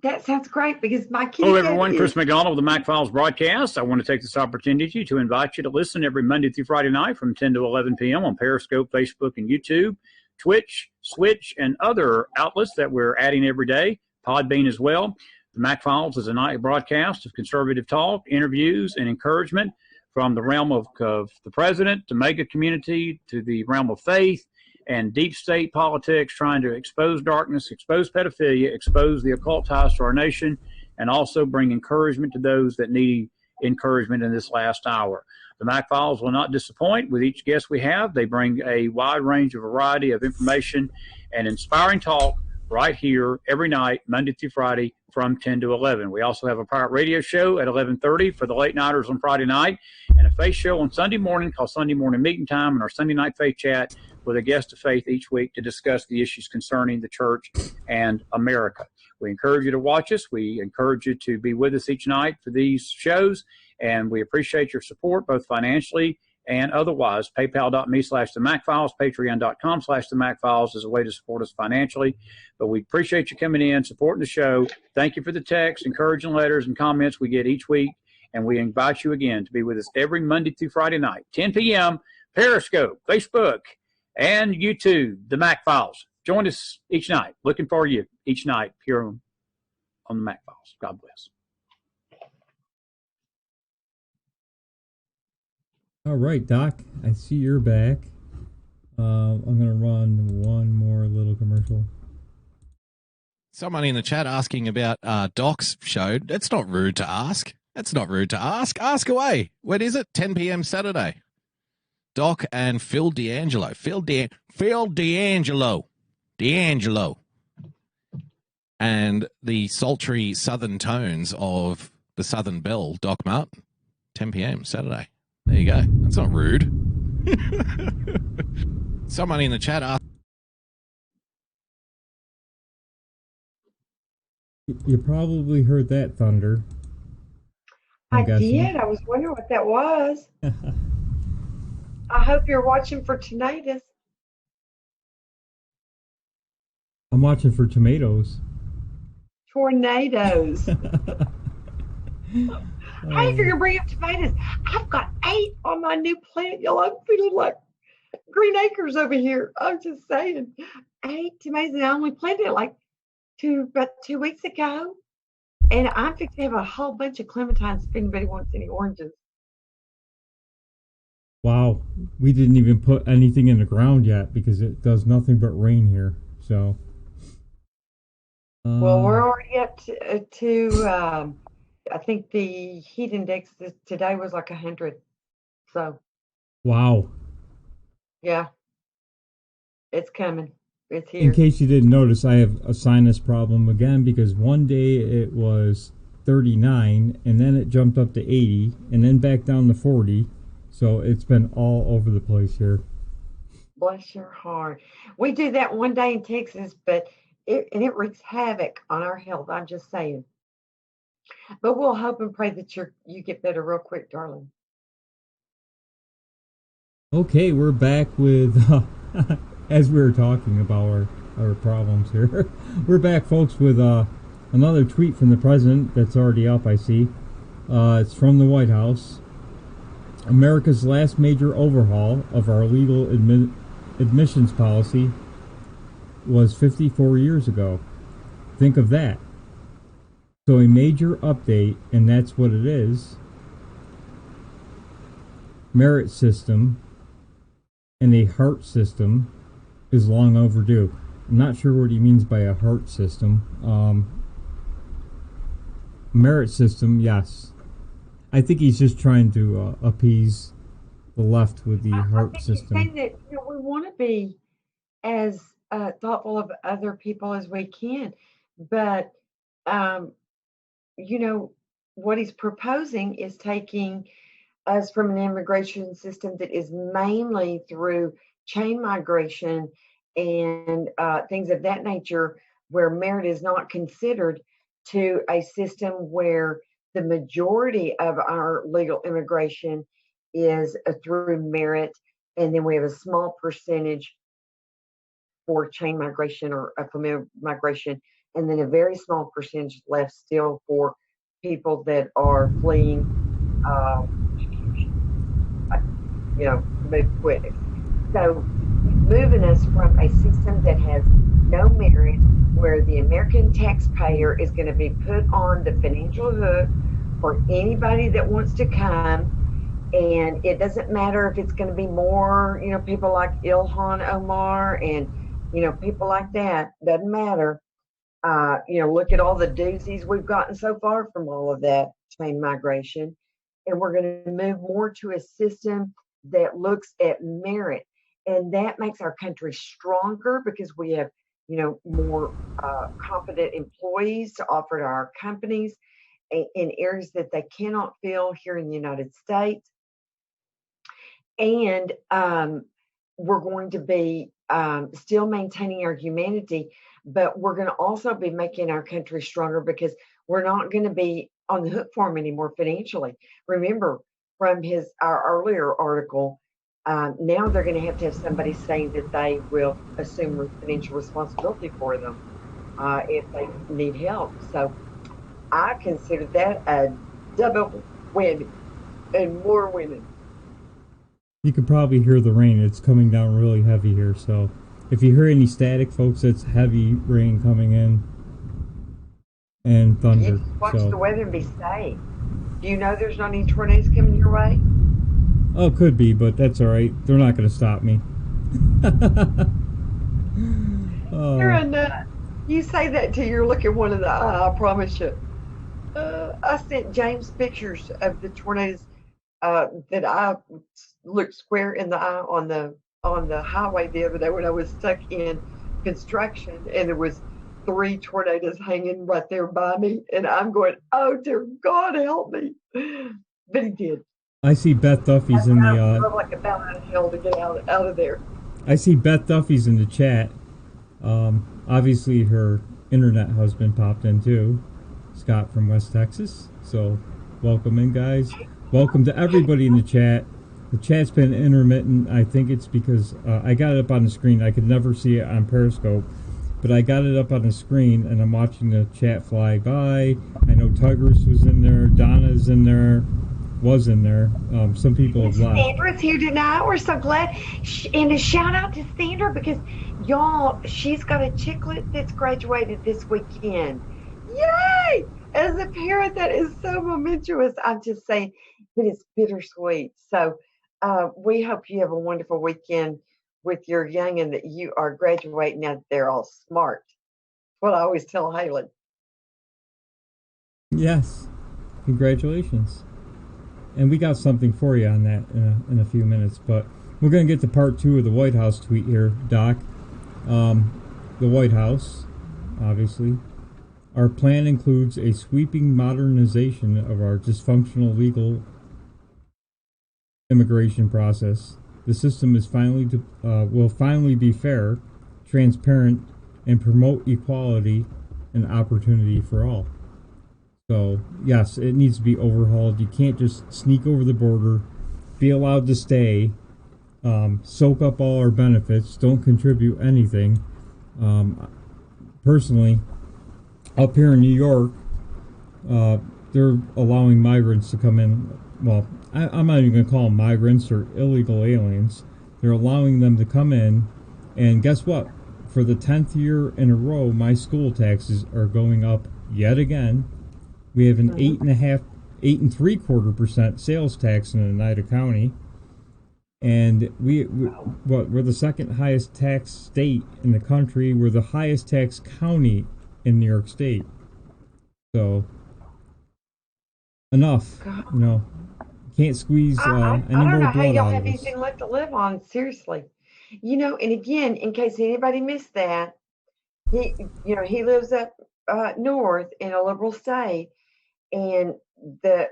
That sounds great because my kids. Hello, everyone. Chris McDonald with the Mac Files broadcast. I want to take this opportunity to invite you to listen every Monday through Friday night from 10 to 11 p.m. on Periscope, Facebook, and YouTube, Twitch, Switch, and other outlets that we're adding every day, Podbean as well. The Mac Files is a nightly broadcast of conservative talk, interviews, and encouragement from the realm of the president to mega community to the realm of faith and deep state politics, trying to expose darkness, expose pedophilia, expose the occult ties to our nation, and also bring encouragement to those that need encouragement in this last hour. The Mac Files will not disappoint with each guest we have. They bring a wide range of variety of information and inspiring talk right here every night, Monday through Friday from 10 to 11. We also have a pirate radio show at 11:30 for the late nighters on Friday night, and a faith show on Sunday morning called Sunday Morning Meeting Time, and our Sunday night faith chat with a guest of faith each week to discuss the issues concerning the church and America. We encourage you to watch us. We encourage you to be with us each night for these shows, and we appreciate your support both financially and otherwise. PayPal.me/TheMacFiles, Patreon.com/TheMacFiles is a way to support us financially. But we appreciate you coming in, supporting the show. Thank you for the texts, encouraging letters, and comments we get each week. And we invite you again to be with us every Monday through Friday night, 10 p.m., Periscope, Facebook, and YouTube, The Mac Files. Join us each night. Looking for you each night here on The Mac Files. God bless. All right, Doc, I see you're back. I'm going to run one more little commercial. Someone in the chat asking about Doc's show. That's not rude to ask. That's not rude to ask. Ask away. When is it? 10 p.m. Saturday. Doc and Phil D'Angelo. Phil D'Angelo. D'Angelo. And the sultry southern tones of the Southern Belle, Doc Martin. 10 p.m. Saturday. There you go. That's not rude. Someone in the chat asked. You probably heard that thunder. I did. I was wondering what that was. I hope you're watching for tornadoes. I'm watching for tomatoes. Tornadoes. How are you going to bring up tomatoes? I've got 8 on my new plant. Y'all, I'm feeling like Green Acres over here. I'm just saying. 8 tomatoes, and I only planted it like about 2 weeks ago. And I'm fixing to have a whole bunch of clementines if anybody wants any oranges. Wow. We didn't even put anything in the ground yet because it does nothing but rain here. So. Well, we're already up to I think the heat index today was like 100. So. Wow. Yeah. It's coming. It's here. In case you didn't notice, I have a sinus problem again because one day it was 39 and then it jumped up to 80 and then back down to 40. So it's been all over the place here. Bless your heart. We do that one day in Texas, but it wreaks havoc on our health. I'm just saying. But we'll hope and pray that you get better real quick, darling. Okay, we're back with, as we were talking about our problems here, we're back, folks, with another tweet from the president that's already up, I see. It's from the White House. America's last major overhaul of our legal admissions policy was 54 years ago. Think of that. So a major update, and that's what it is. Merit system and a heart system is long overdue. I'm not sure what he means by a heart system. Merit system, yes. I think he's just trying to appease the left with the heart system. I think that we want to be as thoughtful of other people as we can, but what he's proposing is taking us from an immigration system that is mainly through chain migration and things of that nature, where merit is not considered, to a system where the majority of our legal immigration is through merit, and then we have a small percentage for chain migration or familiar migration, and then a very small percentage left still for people that are fleeing, move quick. So moving us from a system that has no merit, where the American taxpayer is going to be put on the financial hook for anybody that wants to come, and it doesn't matter if it's going to be more, people like Ilhan Omar and, people like that, doesn't matter. Look at all the doozies we've gotten so far from all of that chain migration. And we're going to move more to a system that looks at merit. And that makes our country stronger because we have, more competent employees to offer to our companies in areas that they cannot fill here in the United States. And we're going to be still maintaining our humanity, but we're going to also be making our country stronger because we're not going to be on the hook for them anymore financially. Remember from our earlier article, now they're going to have somebody saying that they will assume financial responsibility for them if they need help. So I consider that a double win and more winning. You can probably hear the rain. It's coming down really heavy here. So if you hear any static, folks, it's heavy rain coming in and thunder. You watch the weather and be safe. Do you know there's not any tornadoes coming your way? Oh, could be, but that's all right. They're not going to stop me. You're a nut. You say that till you're looking one in the eye, I promise you. I sent James pictures of the tornadoes that I looked square in the eye on the highway the other day when I was stuck in construction, and there was three tornadoes hanging right there by me, and I'm going, "Oh dear God, help me!" But he did. I see Beth Duffy's I in drove the. like a bell out of hell to get out of there. I see Beth Duffy's in the chat. Obviously, her internet husband popped in too, Scott from West Texas. So, welcome in, guys. Welcome to everybody in the chat. The chat's been intermittent. I think it's because I got it up on the screen. I could never see it on Periscope, but I got it up on the screen, and I'm watching the chat fly by. I know Tigris was in there. Donna's in there. Was in there. Some people have left. Sandra's here tonight. We're so glad. And a shout out to Sandra because, y'all, she's got a chicklet that's graduated this weekend. Yay! As a parent, that is so momentous. I'm just saying, but it's bittersweet. So we hope you have a wonderful weekend with your young and that you are graduating now. They're all smart. What I always tell Haley. Yes. Congratulations. And we got something for you on that in a few minutes. But we're going to get to part 2 of the White House tweet here, Doc. The White House, obviously. Our plan includes a sweeping modernization of our dysfunctional legal immigration process. The system is will finally be fair, transparent, and promote equality and opportunity for all. So, yes, it needs to be overhauled. You can't just sneak over the border, be allowed to stay, soak up all our benefits, don't contribute anything. Personally, up here in New York, they're allowing migrants to come in. Well, I'm not even going to call them migrants or illegal aliens. They're allowing them to come in, and guess what? For the 10th year in a row, my school taxes are going up yet again. We have an 8.75% sales tax in Oneida County, and we're the second highest tax state in the country. We're the highest tax county in New York State. So enough, can't squeeze any I more don't know how blood y'all out have of us. anything left to live on. Seriously, and again, in case anybody missed that, he lives up north in a liberal state, and the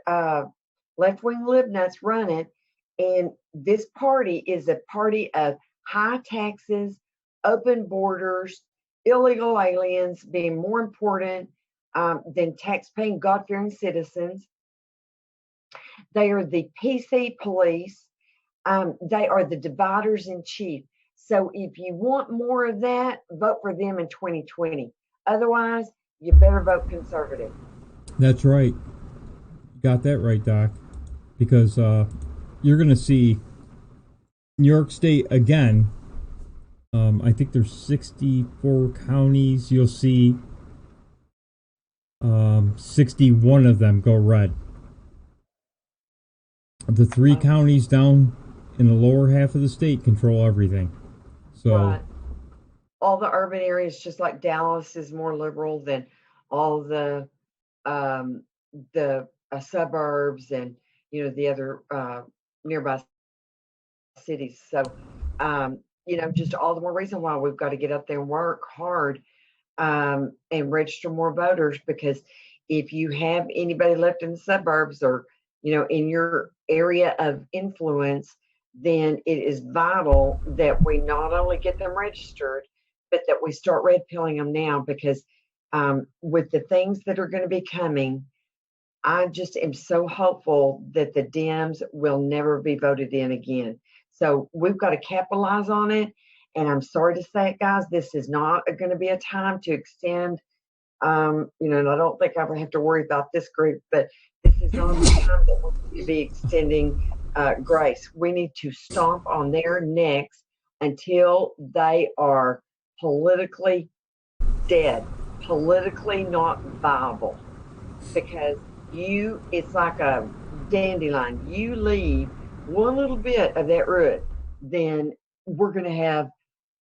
left-wing libnuts run it, and this party is a party of high taxes, open borders, illegal aliens being more important than tax-paying, God-fearing citizens. They are the PC police. They are the dividers in chief. So if you want more of that, vote for them in 2020. Otherwise, you better vote conservative. That's right. Got that right, Doc. Because you're going to see New York State again. I think there's 64 counties. You'll see 61 of them go red. The 3 counties down in the lower half of the state control everything. So right. All the urban areas, just like Dallas, is more liberal than all the suburbs and the other nearby cities. So just all the more reason why we've got to get up there and work hard and register more voters, because if you have anybody left in the suburbs or in your area of influence, then it is vital that we not only get them registered, but that we start red pilling them now, because with the things that are going to be coming, I just am so hopeful that the Dems will never be voted in again. So we've got to capitalize on it. And I'm sorry to say it, guys, this is not going to be a time to extend, and I don't think I ever have to worry about this group, but this is not the time that we're going to be extending grace. We need to stomp on their necks until they are politically dead, politically not viable, because it's like a dandelion. You leave one little bit of that root, then we're going to have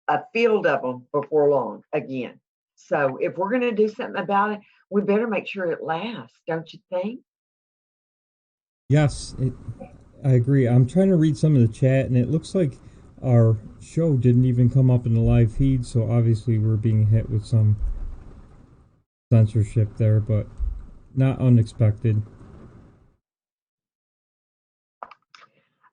a field of them before long again. So if we're going to do something about it, we better make sure it lasts, don't you think? Yes, I agree. I'm trying to read some of the chat, and it looks like our show didn't even come up in the live feed, so obviously we're being hit with some censorship there, but not unexpected.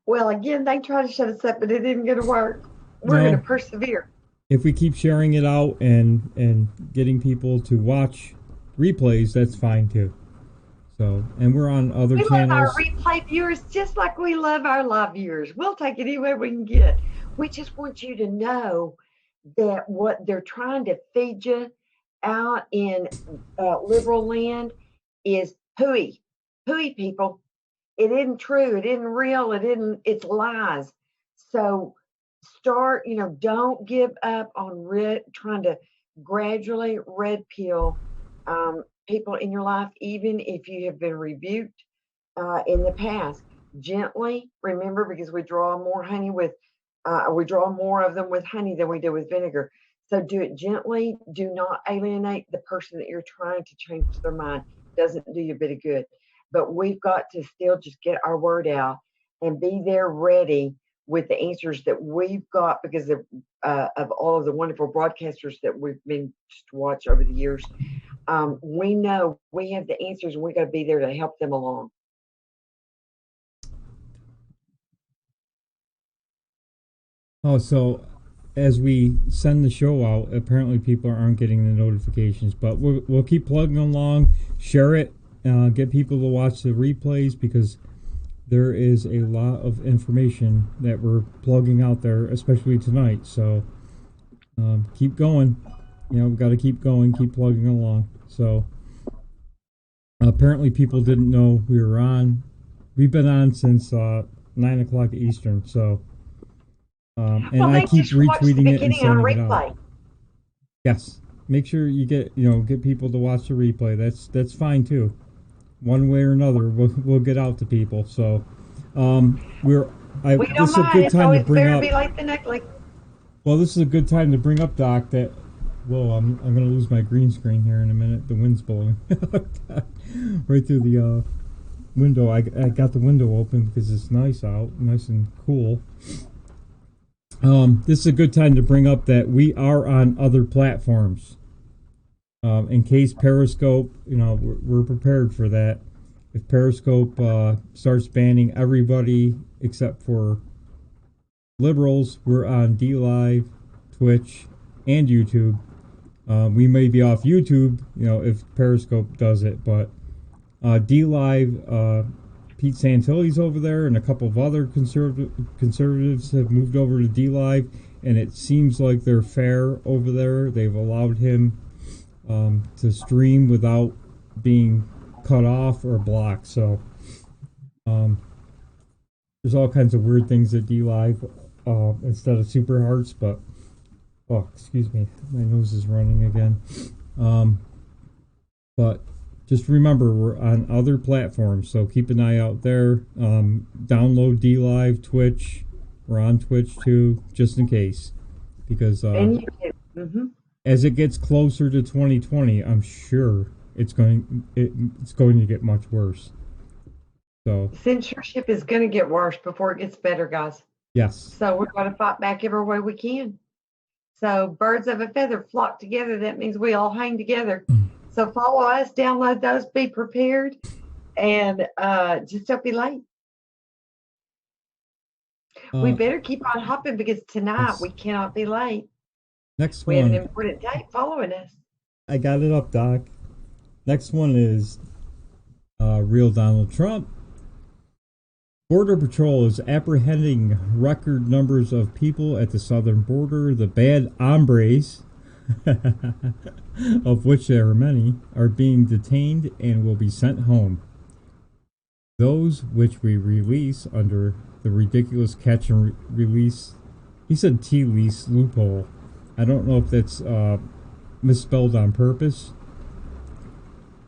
Well, again, they tried to shut us up, but it isn't going to work. We're going to persevere. If we keep sharing it out and getting people to watch replays, that's fine too. So, and we're on other we channels. Love our replay viewers just like we love our live viewers. We'll take it anywhere we can get. We just want you to know that what they're trying to feed you out in liberal land is hooey people. It isn't true. It isn't real. It's lies. So start, don't give up on trying to gradually red pill people in your life, even if you have been rebuked in the past. Gently, remember, because we draw more of them with honey than we do with vinegar. So do it gently. Do not alienate the person that you're trying to change their mind. Doesn't do you a bit of good. But we've got to still just get our word out and be there ready with the answers that we've got because of all of the wonderful broadcasters that we've been to watch over the years. We know we have the answers, and we got to be there to help them along. Oh, so as we send the show out, apparently people aren't getting the notifications, but we'll keep plugging along, share it, get people to watch the replays, because there is a lot of information that we're plugging out there, especially tonight. So keep going. We've got to keep going, keep plugging along. So apparently people didn't know we were on. We've been on since 9 o'clock Eastern. So and I keep retweeting it and sending it out. Yes, make sure you get people to watch the replay. That's fine too. One way or another, we'll get out to people. So this is a good time to bring up. Well, this is a good time to bring up, Doc. That I'm going to lose my green screen here in a minute. The wind's blowing right through the window. I got the window open because it's nice out, nice and cool. This is a good time to bring up that we are on other platforms. In case Periscope, we're prepared for that. If Periscope starts banning everybody except for liberals, we're on DLive, Twitch, and YouTube. We may be off YouTube, if Periscope does it, but DLive, Pete Santilli's over there, and a couple of other conservatives have moved over to DLive, and it seems like they're fair over there. They've allowed him to stream without being cut off or blocked. So there's all kinds of weird things at DLive instead of Super Hearts, but excuse me, my nose is running again. But just remember, we're on other platforms, so keep an eye out there. Download DLive, Twitch. We're on Twitch too, just in case, because as it gets closer to 2020, I'm sure it's going to get much worse. So censorship is going to get worse before it gets better, guys. Yes. So we're going to fight back every way we can. So birds of a feather flock together. That means we all hang together. So follow us, download those, be prepared, and just don't be late. We better keep on hopping because tonight we cannot be late. Next we one. have an important date following us. I got it up, Doc. Next one is real Donald Trump. Border Patrol is apprehending record numbers of people at the southern border. The bad hombres, of which there are many, are being detained and will be sent home. Those which we release under the ridiculous catch and release, he said T-lease loophole. I don't know if that's misspelled on purpose,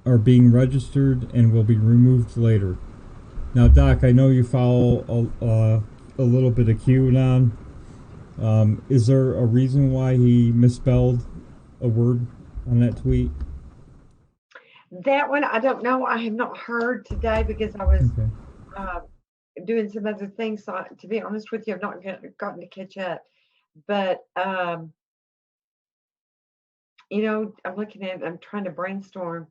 are being registered and will be removed later. Now, Doc, I know you follow a little bit of QAnon. Is there a reason why he misspelled a word on that tweet? That one, I don't know. I have not heard today because I was Okay. doing some other things. So, to be honest with you, I've not gotten to catch up. But I'm looking at. I'm trying to brainstorm.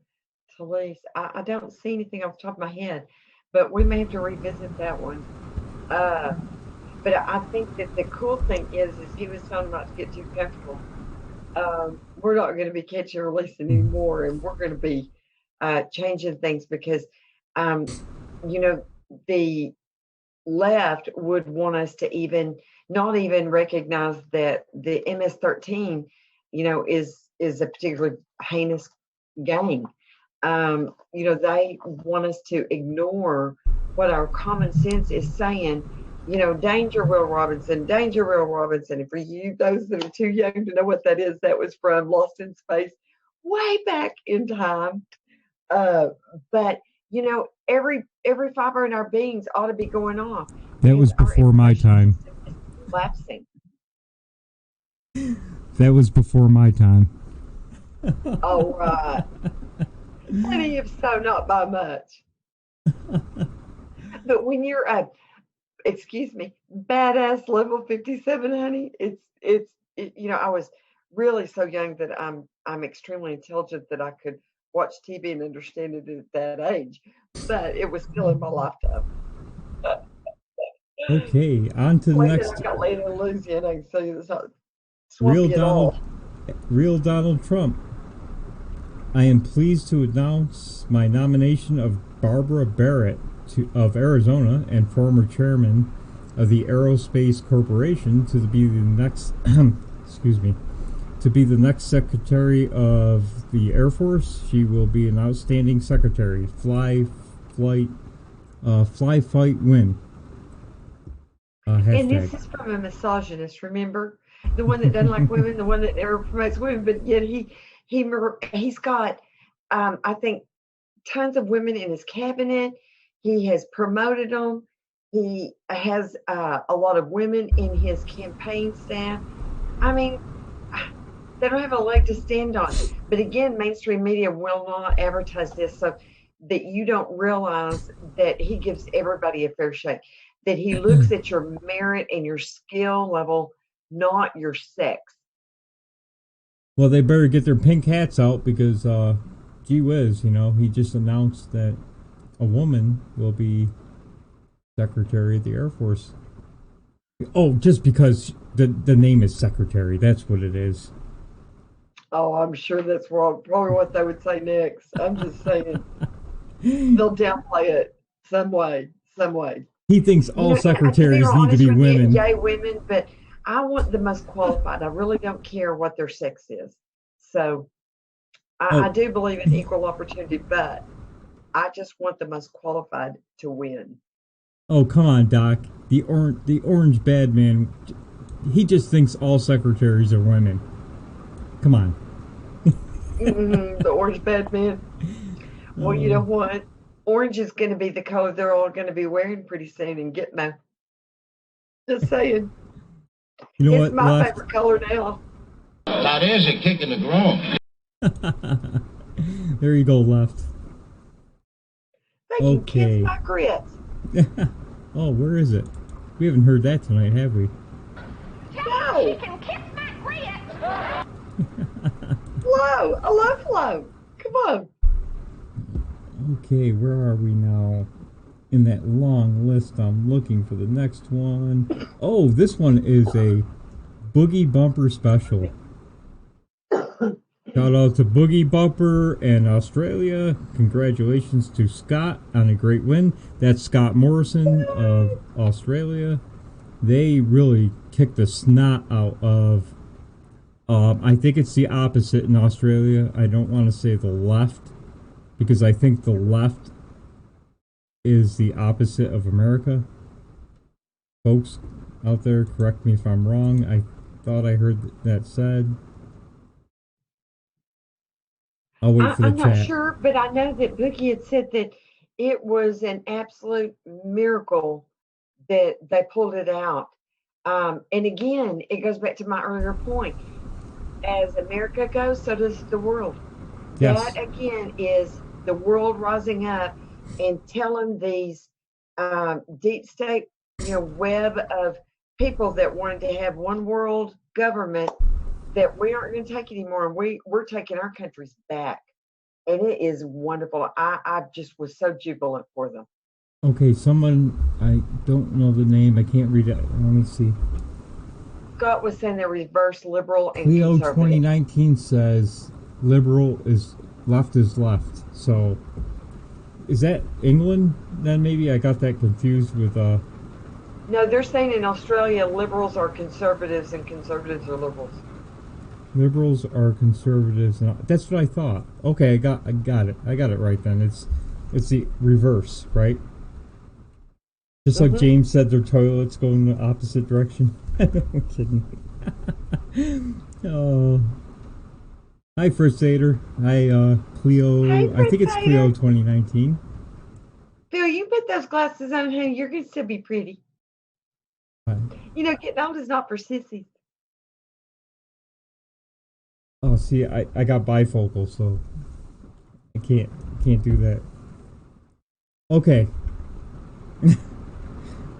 Talise, I don't see anything off the top of my head, but we may have to revisit that one. But I think that the cool thing is he was telling not to get too comfortable. We're not going to be catching and releasing anymore, and we're going to be changing things because, the left would want us to not even recognize that the MS-13, is a particularly heinous gang. They want us to ignore what our common sense is saying. Danger, Will Robinson, danger, Will Robinson. And for you, those that are too young to know what that is, that was from Lost in Space, way back in time. But every fiber in our beings ought to be going off. That was before my time. Lapsing. That was before my time. All right. And if so, not by much. But when you're excuse me, badass level 57, honey, I was really so young that I'm extremely intelligent that I could watch TV and understand it at that age, but it was still in my lifetime. Okay, on to the next. I got laid in Louisiana. I can tell you this. Real Donald Trump. I am pleased to announce my nomination of Barbara Barrett of Arizona and former chairman of the Aerospace Corporation to be the next to be the next Secretary of the Air Force. She will be an outstanding secretary. Fly, fight, win. And this is from a misogynist, remember? The one that doesn't like women, the one that never promotes women, but yet he's got, I think, tons of women in his cabinet. He has promoted them. He has a lot of women in his campaign staff. I mean, they don't have a leg to stand on. But again, mainstream media will not advertise this so that you don't realize that he gives everybody a fair shake, that he looks at your merit and your skill level, not your sex. Well, they better get their pink hats out because, gee whiz, he just announced that a woman will be Secretary of the Air Force. Oh, just because the name is Secretary, that's what it is. Oh, I'm sure that's probably what they would say next. I'm just saying. They'll downplay it some way. He thinks all secretaries need to be women. Yay, women, but I want the most qualified. I really don't care what their sex is. So I do believe in equal opportunity, but I just want the most qualified to win. Oh, come on, Doc. The orange bad man, he just thinks all secretaries are women. Come on. The orange bad man. Well, you know what? Orange is going to be the color they're all going to be wearing pretty soon in Gitmo. Just saying. You know it's my favorite color now. That is a kick in the groin. There you go, Left. They can kiss my grits. Oh, where is it? We haven't heard that tonight, have we? No. She can kiss my grits. Flo. I love Flo. Come on. Okay, where are we now? In that long list, I'm looking for the next one. Oh, this one is a Boogie Bumper special. Shout out to Boogie Bumper and Australia. Congratulations to Scott on a great win. That's Scott Morrison of Australia. They really kicked the snot out of, I think it's the opposite in Australia. I don't want to say the left, because I think the left is the opposite of America. Folks out there, correct me if I'm wrong. I thought I heard that said. I'll wait for the chat. I'm not sure, but I know that Boogie had said that it was an absolute miracle that they pulled it out. And again, it goes back to my earlier point. as America goes, so does the world. Yes. That again is the world rising up and telling these deep state, web of people that wanted to have one world government that we aren't going to take anymore, and we're taking our countries back, and it is wonderful. I just was so jubilant for them. Okay, someone, I don't know the name. I can't read it. Let me see. Scott was saying they're reverse liberal and Cleo conservative. 2019 says liberal is left is left. So is that England? Then maybe I got that confused with No, they're saying in Australia liberals are conservatives and conservatives are liberals. liberals are conservatives. And that's what I thought. Okay, I got it. I got it right then. It's the reverse, right? Just like James said, their toilets go in the opposite direction. I'm kidding. Oh. Hi, First Aider. Hi, Cleo. Hey, I think it's First Cleo Aider. 2019. Phil, you put those glasses on, honey. You're going to still be pretty. Hi. Getting old is not for sissies. Oh, see, I got bifocal, so I can't do that. Okay.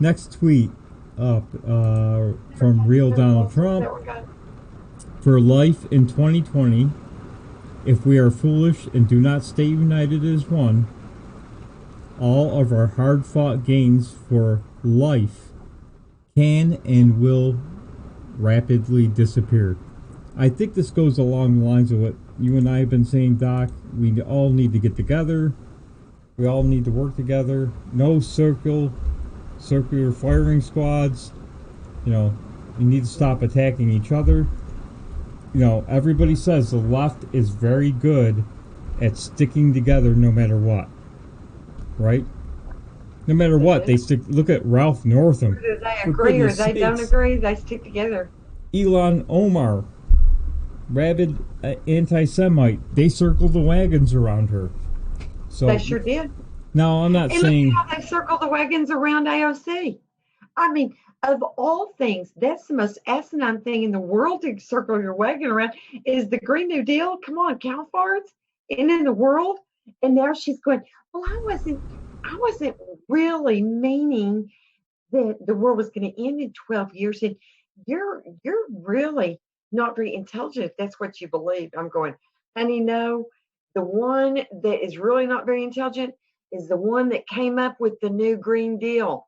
Next tweet up from real Donald Trump. For life in 2020, if we are foolish and do not stay united as one, all of our hard-fought gains for life can and will rapidly disappear. I think this goes along the lines of what you and I have been saying, Doc. We all need to get together. We all need to work together. No circular firing squads. You need to stop attacking each other. Everybody says the left is very good at sticking together no matter what. Right? No matter what, they stick. Look at Ralph Northam. Whether they agree or they don't agree, they stick together. Ilhan Omar, rabid anti-Semite. They circled the wagons around her. So They sure did. Now I'm not And saying look how they circle the wagons around AOC. I mean, of all things, that's the most asinine thing in the world to circle your wagon around is the Green New Deal. Come on, cow farts, and in the world. And now she's going, well, I wasn't really meaning that the world was going to end in 12 years. And you're really not very intelligent if that's what you believe. I'm going, honey, no. The one that is really not very intelligent is the one that came up with the new Green Deal.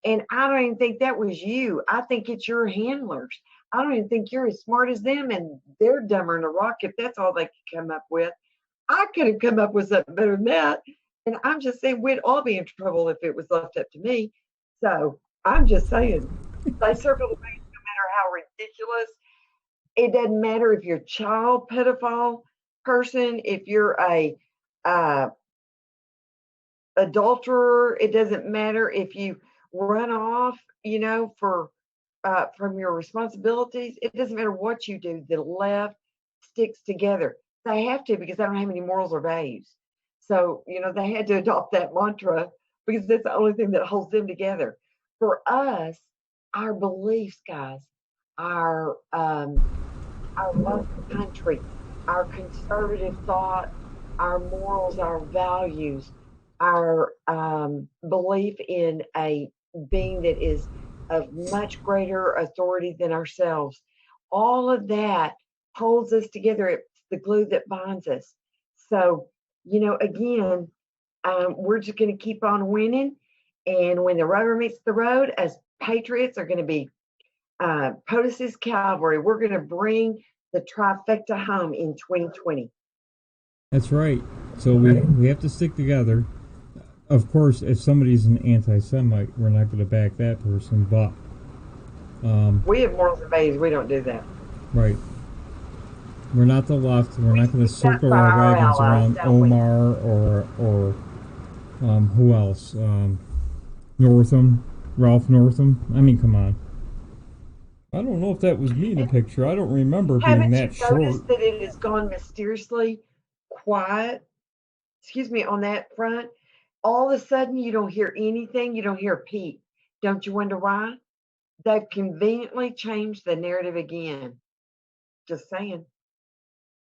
And I don't even think that was you. I think it's your handlers. I don't even think you're as smart as them, and they're dumber than a rock if that's all they could come up with. I could have come up with something better than that. And I'm just saying we'd all be in trouble if it was left up to me. So I'm just saying, they circle the wagons no matter how ridiculous. It doesn't matter if you're a child pedophile person, if you're a adulterer. It doesn't matter if you run off, for from your responsibilities. It doesn't matter what you do. The left sticks together. They have to because they don't have any morals or values. So they had to adopt that mantra because that's the only thing that holds them together. For us, our beliefs, guys, our love for country, our conservative thought, our morals, our values, our belief in a being that is of much greater authority than ourselves. All of that holds us together. It's the glue that binds us. So, again, we're just going to keep on winning. And when the rubber meets the road, as patriots are going to be POTUS's cavalry. We're going to bring the trifecta home in 2020. that's right. So we have to stick together. Of course, if somebody's an anti-Semite, we're not going to back that person. But we have morals and values. We don't do that. Right. We're not the left. We're not going to circle our wagons around Omar or who else? Northam, Ralph Northam. I mean, come on. I don't know if that was me in the picture. I don't remember being that short. Haven't you noticed that it has gone mysteriously quiet? Excuse me, on that front. All of a sudden, you don't hear anything. You don't hear a peep. Don't you wonder why? They've conveniently changed the narrative again. Just saying.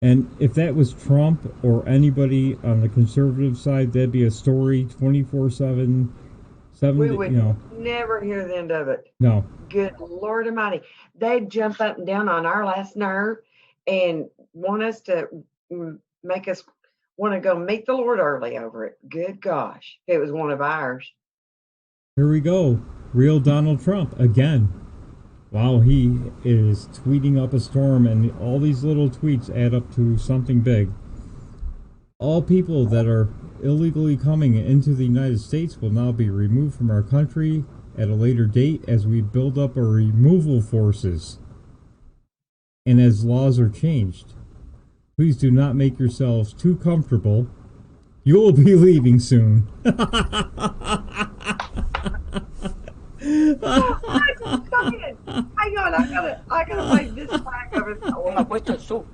And if that was Trump or anybody on the conservative side, that'd be a story 24/7, We 7, would never hear the end of it. no. Good Lord Almighty. They'd jump up and down on our last nerve and want us to make us want to go meet the Lord early over it. Good gosh, if it was one of ours. Here we go. Real Donald Trump again. Wow, he is tweeting up a storm, and all these little tweets add up to something big. All people that are illegally coming into the United States will now be removed from our country at a later date as we build up our removal forces and as laws are changed. Please do not make yourselves too comfortable. You will be leaving soon. Hang on, I gotta make this back of it. Me acuesto en su.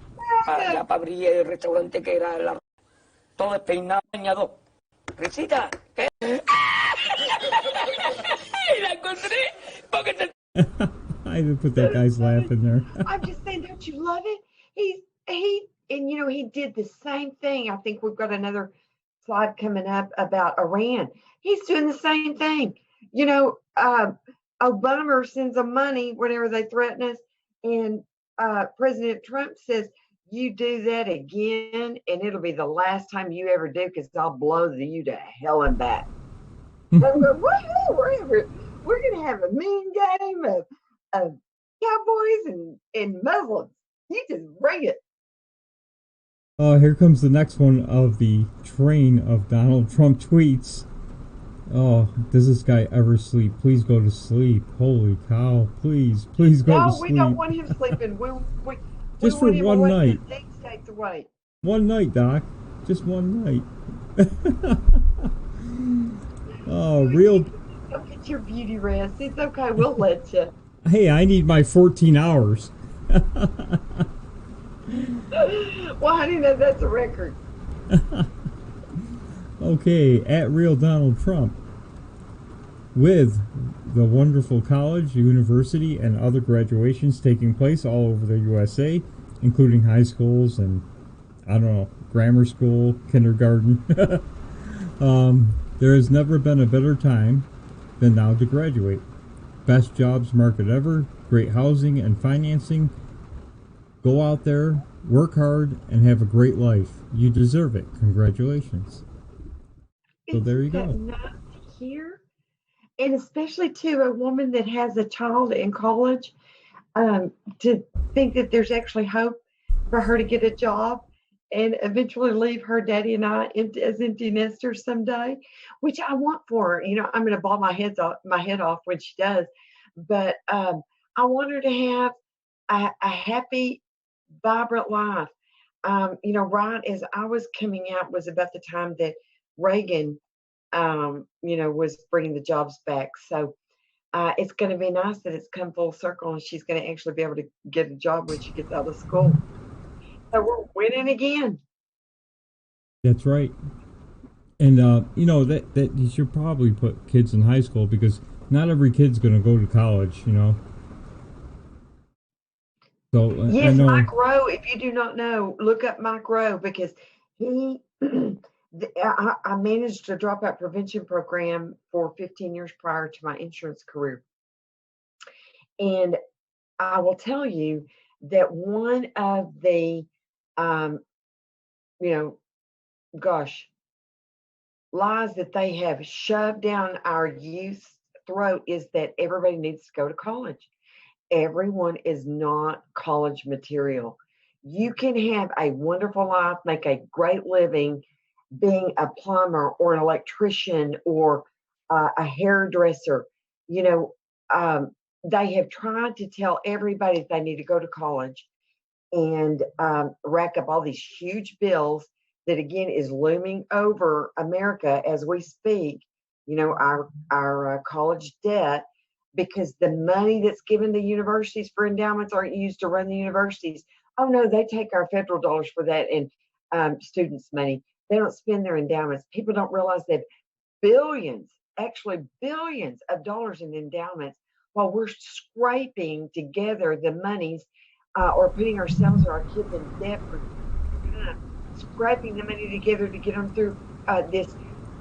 Allá para abrir el restaurante que era el arroz. Todo despeinado, bañado. Risita, ¿qué? La encontré porque te... I didn't put that guy's laugh in there. I'm just saying, don't you love it? He did the same thing. I think we've got another slide coming up about Iran. He's doing the same thing. Obama sends them money whenever they threaten us, and President Trump says, "You do that again, and it'll be the last time you ever do, because I'll blow you to hell and back." I'm going, we're going to have a mean game of cowboys and Muslims. You just bring it. Here comes the next one of the train of Donald Trump tweets. Oh, does this guy ever sleep? Please go to sleep. Holy cow. Please go to sleep. No, we don't want him sleeping. We just for want him one night. 8 states away. One night, Doc. Just one night. Oh, real. Go get your beauty rest. It's okay. We'll let you. Hey, I need my 14 hours. Well, honey, that's a record. Okay, at Real Donald Trump. With the wonderful college, university, and other graduations taking place all over the USA, including high schools and, I don't know, grammar school, kindergarten. There has never been a better time than now to graduate. Best jobs market ever, great housing and financing. Go out there, work hard, and have a great life. You deserve it. Congratulations. So there you go. Not to hear, and especially to a woman that has a child in college, to think that there's actually hope for her to get a job and eventually leave her daddy and I as empty nesters someday, which I want for her. I'm going to bawl my head off when she does, but I want her to have a happy, vibrant life. Right as I was coming out was about the time that Reagan, was bringing the jobs back. So it's going to be nice that it's come full circle and she's going to actually be able to get a job when she gets out of school. So we're winning again. That's right. And, that you should probably put kids in high school because not every kid's going to go to college, So Yes, I know. Mike Rowe, if you do not know, look up Mike Rowe because he, I managed a dropout prevention program for 15 years prior to my insurance career. And I will tell you that one of the, lies that they have shoved down our youth's throat is that everybody needs to go to college. Everyone is not college material. You can have a wonderful life, make a great living being a plumber or an electrician or a hairdresser. They have tried to tell everybody that they need to go to college and rack up all these huge bills that, again, is looming over America as we speak, our college debt, because the money that's given the universities for endowments aren't used to run the universities. Oh, no, they take our federal dollars for that and students' money. They don't spend their endowments. People don't realize that billions of dollars in endowments while we're scraping together the monies or putting ourselves or our kids in debt for scraping the money together to get them through this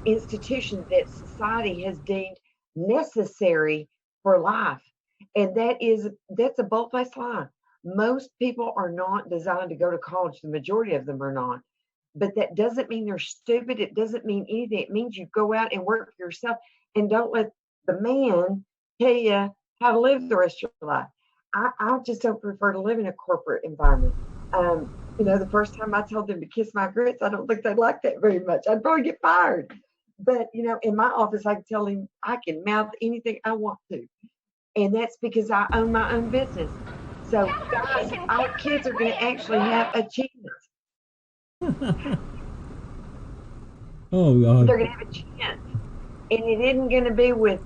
institution that society has deemed necessary for life. And that's a bold-faced lie. Most people are not designed to go to college. The majority of them are not. But that doesn't mean they're stupid. It doesn't mean anything. It means you go out and work for yourself and don't let the man tell you how to live the rest of your life. I just don't prefer to live in a corporate environment. The first time I told them to kiss my grits, I don't think they'd like that very much. I'd probably get fired. But, in my office, I can tell him I can mouth anything I want to. And that's because I own my own business. So, guys, our kids are going to actually have achievements. They're going to have a chance. And it isn't going to be with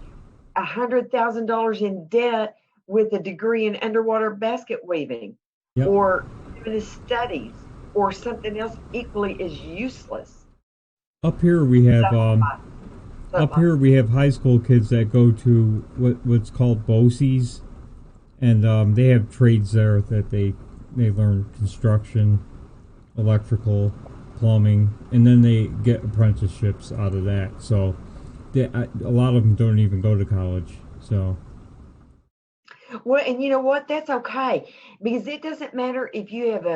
$100,000 in debt with a degree in underwater basket weaving or feminist studies or something else equally as useless. Up here we have high school kids that go to what's called BOCES, and they have trades there that they learn construction, electrical, plumbing, and then they get apprenticeships out of that. So a lot of them don't even go to college. So. Well, and you know what? That's okay, because it doesn't matter if you have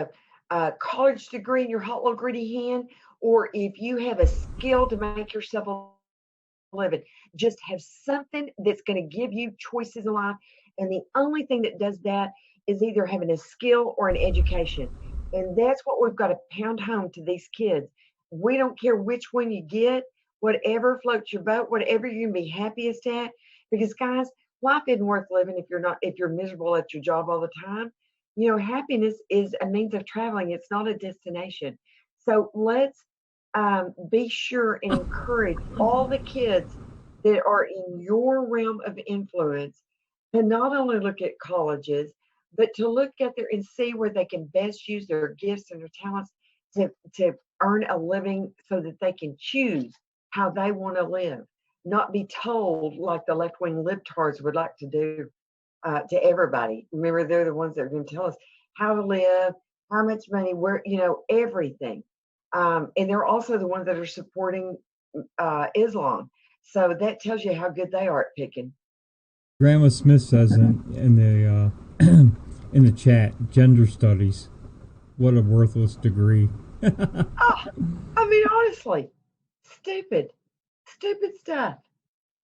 a college degree in your hot little gritty hand, or if you have a skill to make yourself a living. Just have something that's going to give you choices in life. And the only thing that does that is either having a skill or an education. And that's what we've got to pound home to these kids. We don't care which one you get, whatever floats your boat, whatever you're going to be happiest at. Because, guys, life isn't worth living if you're miserable at your job all the time. Happiness is a means of traveling. It's not a destination. So let's be sure and encourage all the kids that are in your realm of influence to not only look at colleges, but to look at there and see where they can best use their gifts and their talents to earn a living so that they can choose how they want to live, not be told like the left-wing libtards would like to do to everybody. Remember, they're the ones that are going to tell us how to live, how much money, where, everything. And they're also the ones that are supporting Islam. So that tells you how good they are at picking. Grandma Smith says in the in the chat, gender studies. What a worthless degree. Honestly, stupid stuff.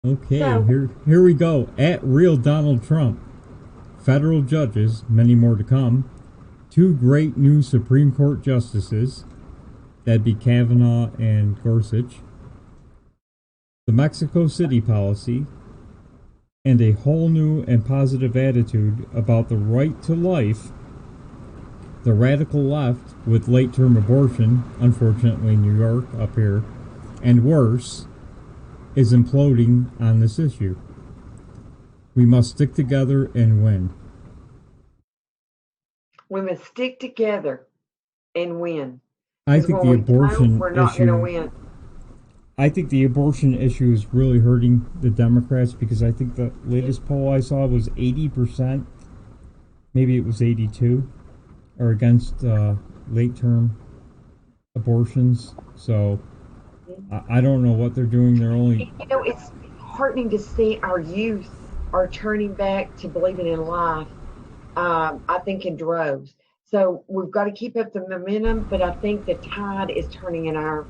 Okay, so, here we go. At Real Donald Trump. Federal judges, many more to come. 2 great new Supreme Court justices. That'd be Kavanaugh and Gorsuch. The Mexico City policy. And a whole new and positive attitude about the right to life. The radical left with late-term abortion, unfortunately in New York, up here, and worse, is imploding on this issue. We must stick together and win. We must stick together and win. I think the abortion we're not going to win. I think the abortion issue is really hurting the Democrats, because I think the latest poll I saw was 80%, maybe it was 82, are against late-term abortions. So I don't know what they're doing. They're only... it's heartening to see our youth are turning back to believing in life, I think in droves. So we've got to keep up the momentum, but I think the tide is turning in our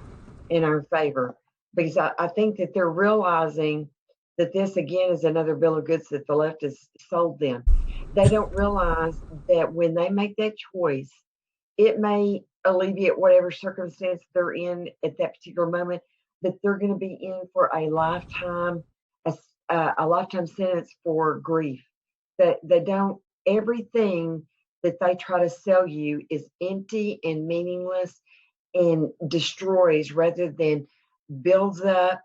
favor. Because I think that they're realizing that this, again, is another bill of goods that the left has sold them. They don't realize that when they make that choice, it may alleviate whatever circumstance they're in at that particular moment, but they're going to be in for a lifetime sentence for grief. That they don't, everything that they try to sell you is empty and meaningless and destroys rather than builds up,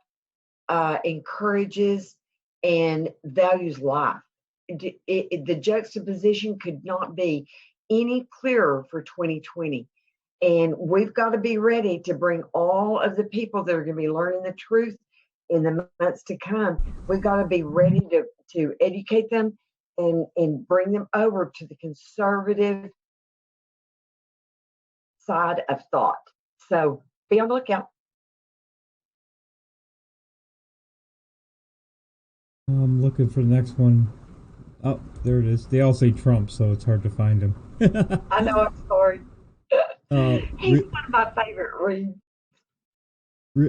encourages, and values life. The juxtaposition could not be any clearer for 2020. And we've got to be ready to bring all of the people that are going to be learning the truth in the months to come. We've got to be ready to educate them and bring them over to the conservative side of thought. So be on the lookout. I'm looking for the next one. Oh, there it is. They all say Trump, so it's hard to find him. I know, I'm sorry. He's one of my favorite reads.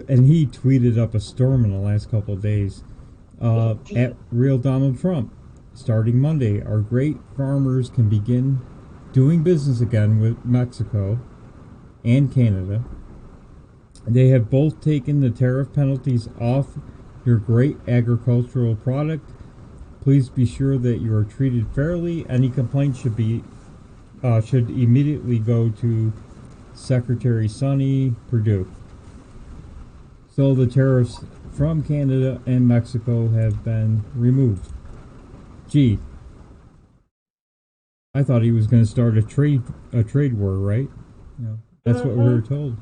And he tweeted up a storm in the last couple of days. At Real Donald Trump, starting Monday, our great farmers can begin doing business again with Mexico and Canada. They have both taken the tariff penalties off your great agricultural product. Please be sure that you are treated fairly. Any complaints should immediately go to Secretary Sonny Perdue. So the tariffs from Canada and Mexico have been removed. Gee, I thought he was going to start a trade war, right? You know, that's what we were told.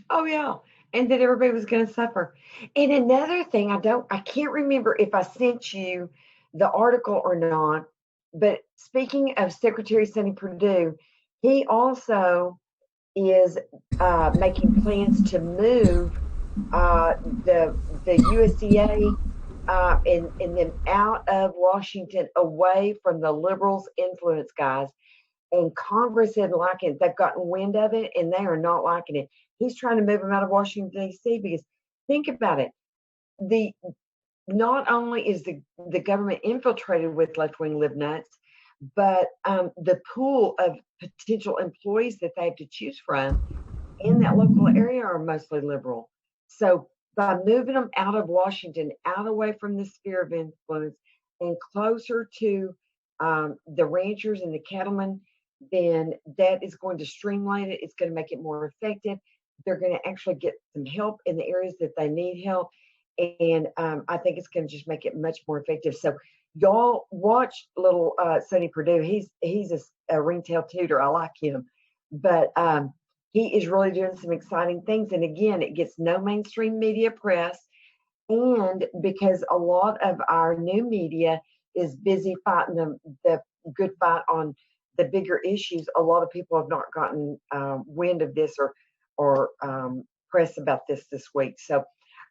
Oh yeah, and that everybody was going to suffer. And another thing, I can't remember if I sent you the article or not. But speaking of Secretary Sonny Perdue, he also is making plans to move the USDA and them out of Washington, away from the liberals' influence, guys. And Congress isn't liking it. They've gotten wind of it, and they are not liking it. He's trying to move them out of Washington, D.C. because think about it. Not only is the government infiltrated with left-wing libnuts, but the pool of potential employees that they have to choose from in that local area are mostly liberal. So by moving them out of Washington, out away from the sphere of influence, and closer to the ranchers and the cattlemen, then that is going to streamline it. It's going to make it more effective. They're going to actually get some help in the areas that they need help. And I think it's going to just make it much more effective. So y'all watch little Sonny Perdue. He's a ringtail tutor. I like him. But he is really doing some exciting things. And again, it gets no mainstream media press. And because a lot of our new media is busy fighting the good fight on the bigger issues, a lot of people have not gotten wind of this or press about this week. So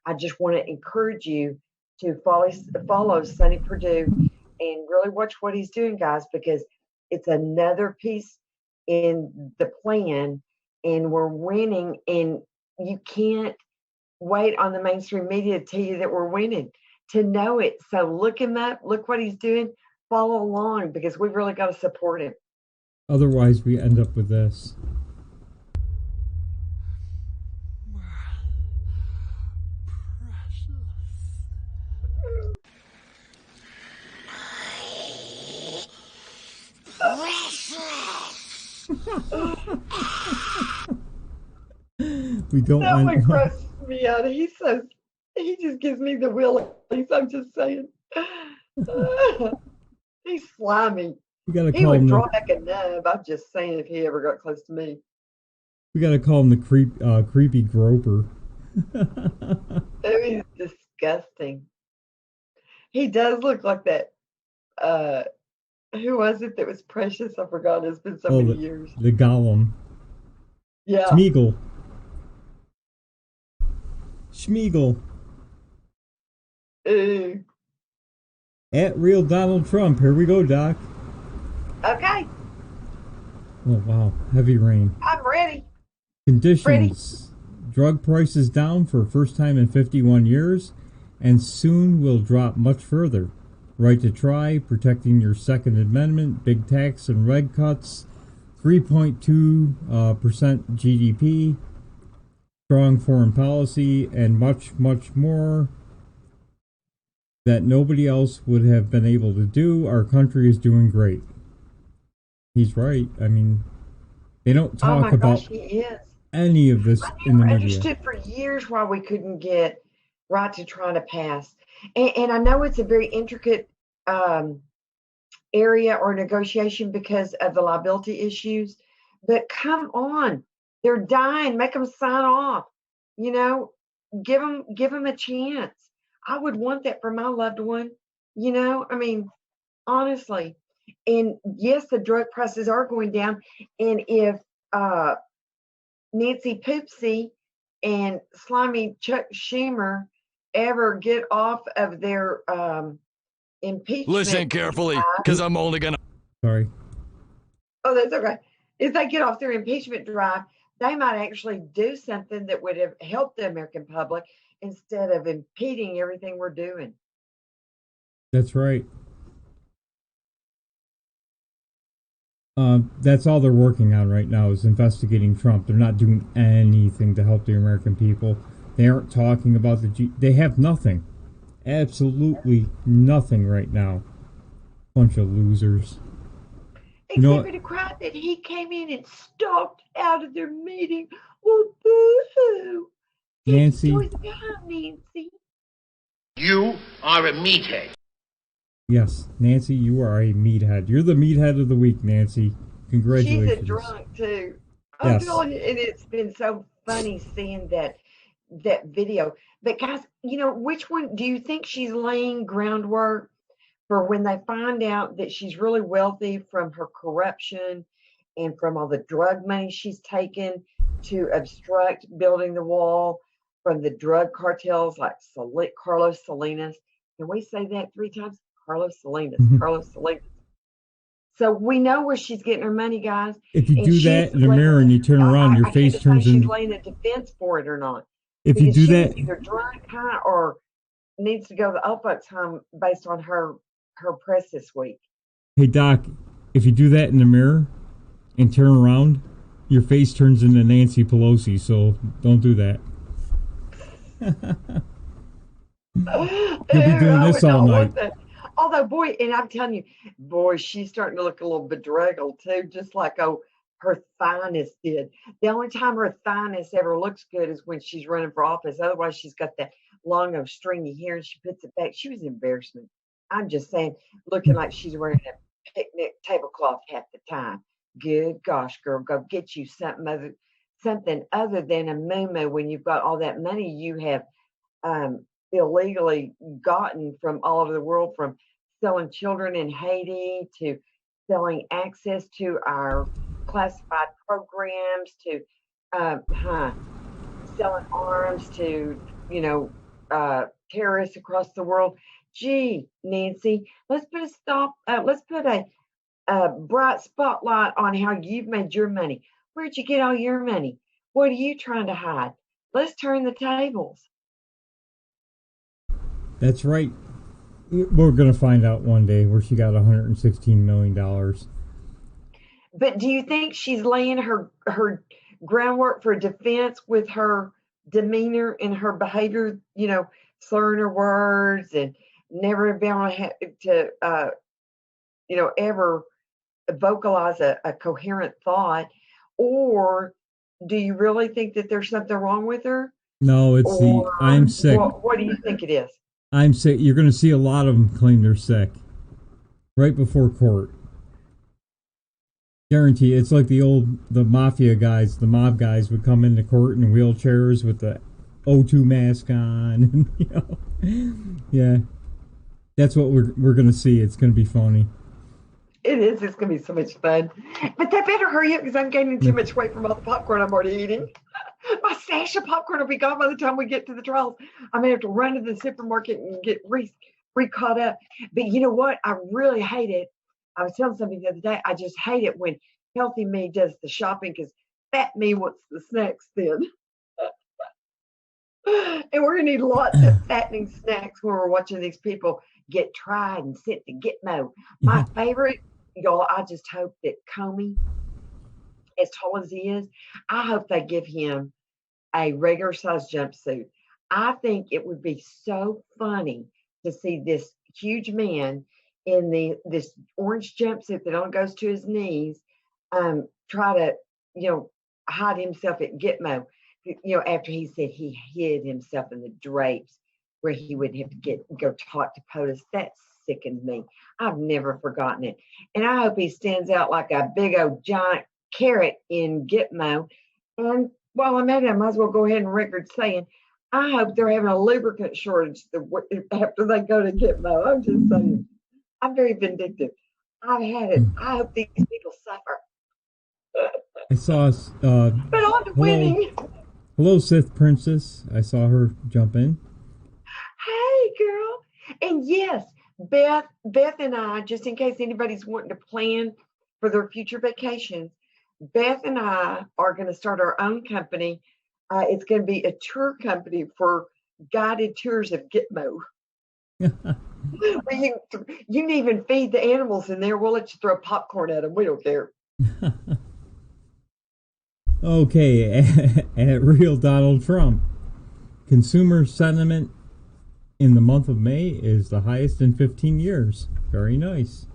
I just want to encourage you to follow Sonny Perdue and really watch what he's doing, guys, because it's another piece in the plan, and we're winning. And you can't wait on the mainstream media to tell you that we're winning, to know it. So look him up, look what he's doing, follow along, because we've really got to support him. Otherwise, we end up with this. We don't That want. one grosses me out. He just gives me the willies. I'm just saying. He's slimy. We gotta He call would him draw back a nub. I'm just saying, if he ever got close to me. We gotta call him the creepy groper. He's disgusting. He does look like that. Who was it that was Precious? I forgot. It's been so many years. The Gollum. Yeah. Schmeagol. Ooh. At Real Donald Trump. Here we go, Doc. Okay. Oh, wow. Heavy rain. I'm ready. Conditions. Ready. Drug prices down for first time in 51 years, and soon will drop much further. Right to try, protecting your Second Amendment, big tax and reg cuts, 3.2% GDP, strong foreign policy, and much, much more that nobody else would have been able to do. Our country is doing great. He's right. I mean, they don't talk about he is. any of this in the I media. understood for years why we couldn't get right to try to pass. And I know it's a very intricate area or negotiation because of the liability issues, but come on, they're dying. Make them sign off. You know, give them a chance. I would want that for my loved one. You know, I mean, honestly. And yes, the drug prices are going down. And if Nancy Poopsie and slimy Chuck Schumer ever get off of their impeachment. Listen carefully, because I'm only going to. Sorry. Oh, that's okay. If they get off their impeachment drive, they might actually do something that would have helped the American public instead of impeding everything we're doing. That's right. That's all they're working on right now is investigating Trump. They're not doing anything to help the American people. They aren't talking about they have nothing. Absolutely nothing right now. Bunch of losers. Except for the crowd that he came in and stalked out of their meeting. Well, boo-hoo. Nancy. Nancy. You are a meathead. Yes, Nancy, you are a meathead. You're the meathead of the week, Nancy. Congratulations. She's a drunk too. I'm Yes. telling you, and it's been so funny seeing that video. But guys, which one do you think she's laying groundwork for when they find out that she's really wealthy from her corruption and from all the drug money she's taken to obstruct building the wall from the drug cartels like Carlos Salinas? Can we say that 3 times? Carlos Salinas. Carlos Salinas. So we know where she's getting her money, guys. If you do that in the mirror and you turn around, your face turns into. in. She's laying a defense for it or not. If you do that, either drunk, high, or needs to go to the old folks' home based on her press this week. Hey Doc, if you do that in the mirror and turn around, your face turns into Nancy Pelosi. So don't do that. You'll be doing this all night. Although, boy, and I'm telling you, boy, she's starting to look a little bedraggled too, just like her thighness did. The only time her thighness ever looks good is when she's running for office. Otherwise, she's got that long of stringy hair and she puts it back. She was an embarrassment. I'm just saying, looking like she's wearing a picnic tablecloth half the time. Good gosh, girl, go get you something other than a moo-moo when you've got all that money you have illegally gotten from all over the world, from selling children in Haiti to selling access to our classified programs to selling arms to terrorists across the world. Gee, Nancy, let's put a bright spotlight on how you've made your money. Where'd you get all your money? What are you trying to hide? Let's turn the tables. That's right. We're going to find out one day where she got $116 million. But do you think she's laying her groundwork for defense with her demeanor and her behavior, slurring her words and never being able to ever vocalize a coherent thought? Or do you really think that there's something wrong with her? No, it's I'm sick. What do you think it is? I'm sick. You're going to see a lot of them claim they're sick right before court. Guarantee. It's like the mafia guys, the mob guys would come into court in wheelchairs with the O2 mask on. And, yeah, that's what we're going to see. It's going to be phony. It is. It's going to be so much fun. But they better hurry up because I'm gaining too much weight from all the popcorn I'm already eating. My stash of popcorn will be gone by the time we get to the trials. I may have to run to the supermarket and get re-caught up. But you know what? I really hate it. I was telling somebody the other day, I just hate it when healthy me does the shopping because fat me wants the snacks then. And we're going to need lots of fattening snacks when we're watching these people get tried and sent to Gitmo. My favorite, y'all, I just hope that Comey, as tall as he is, I hope they give him a regular size jumpsuit. I think it would be so funny to see this huge man in this orange jumpsuit that only goes to his knees, try to, hide himself at Gitmo, after he said he hid himself in the drapes where he would have to go talk to POTUS. That sickened me. I've never forgotten it. And I hope he stands out like a big old giant carrot in Gitmo. And while I'm at it, I might as well go ahead and record saying, I hope they're having a lubricant shortage after they go to Gitmo. I'm just saying. I'm very vindictive. I've had it. I hope these people suffer. I saw But on to winning. hello Sith Princess. I saw her jump in. Hey, girl. And yes, Beth and I, just in case anybody's wanting to plan for their future vacations, Beth and I are going to start our own company. It's going to be a tour company for guided tours of Gitmo. You can even feed the animals in there. We'll let you throw popcorn at them. We don't care. Okay, at Real Donald Trump, consumer sentiment in the month of May is the highest in 15 years. Very nice.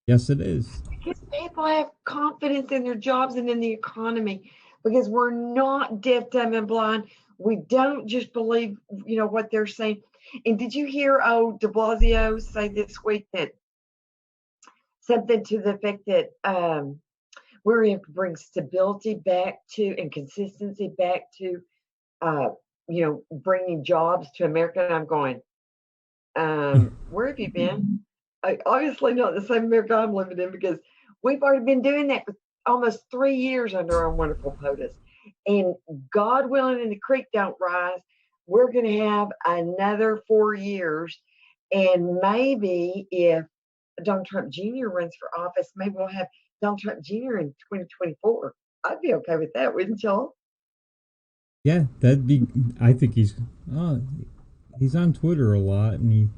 Yes, it is. Because people have confidence in their jobs and in the economy. Because we're not deaf, dumb, and blind. We don't just believe, what they're saying. And did you hear De Blasio say this week that something to the effect that we're going to bring stability back to and consistency back to, bringing jobs to America? And I'm going, where have you been? Obviously not the same America I'm living in, because we've already been doing that for almost 3 years under our wonderful POTUS. And God willing, and the creek don't rise, we're going to have another 4 years. And maybe if Donald Trump Jr. runs for office, maybe we'll have Donald Trump Jr. in 2024. I'd be okay with that, wouldn't y'all? Yeah, that'd be. I think he's on Twitter a lot, and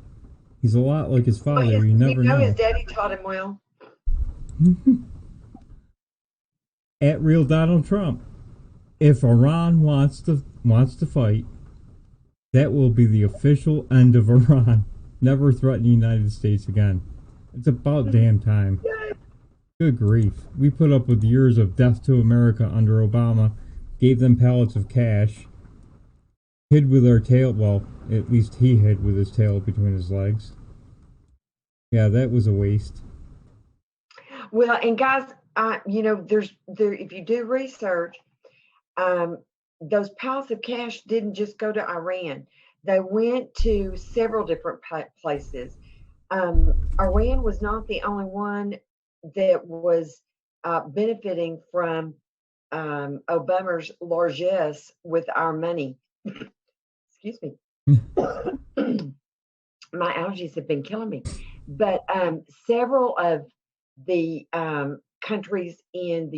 he's a lot like his father. Well, you never know. His daddy taught him well. At Real Donald Trump, if Iran wants to fight, that will be the official end of Iran. Never threaten the United States again. It's about damn time. Good grief. We put up with years of death to America under Obama, gave them pallets of cash, hid with our tail. Well, at least he hid with his tail between his legs. Yeah, that was a waste. Well, and guys, if you do research, those pallets of cash didn't just go to Iran. They went to several different places. Iran was not the only one that was benefiting from Obama's largesse with our money. Excuse me. My allergies have been killing me. But several of the countries in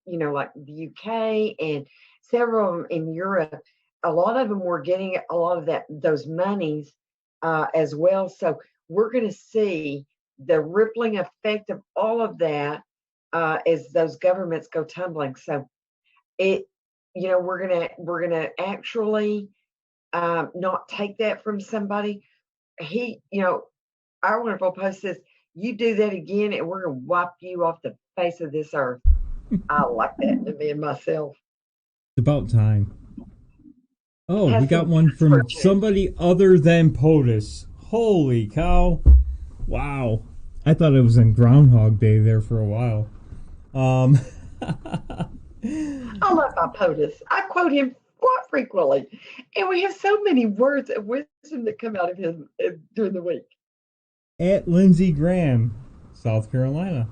like the UK and several of them in Europe, a lot of them were getting a lot of those monies as well. So we're going to see the rippling effect of all of that as those governments go tumbling. So we're gonna actually not take that from somebody. Our wonderful post says, you do that again and we're going to wipe you off the face of this earth. I like that to me and myself. It's about time. Oh, we got one from somebody other than POTUS. Holy cow. Wow. I thought it was in Groundhog Day there for a while. I love my POTUS. I quote him quite frequently. And we have so many words of wisdom that come out of him during the week. At Lindsey Graham, South Carolina.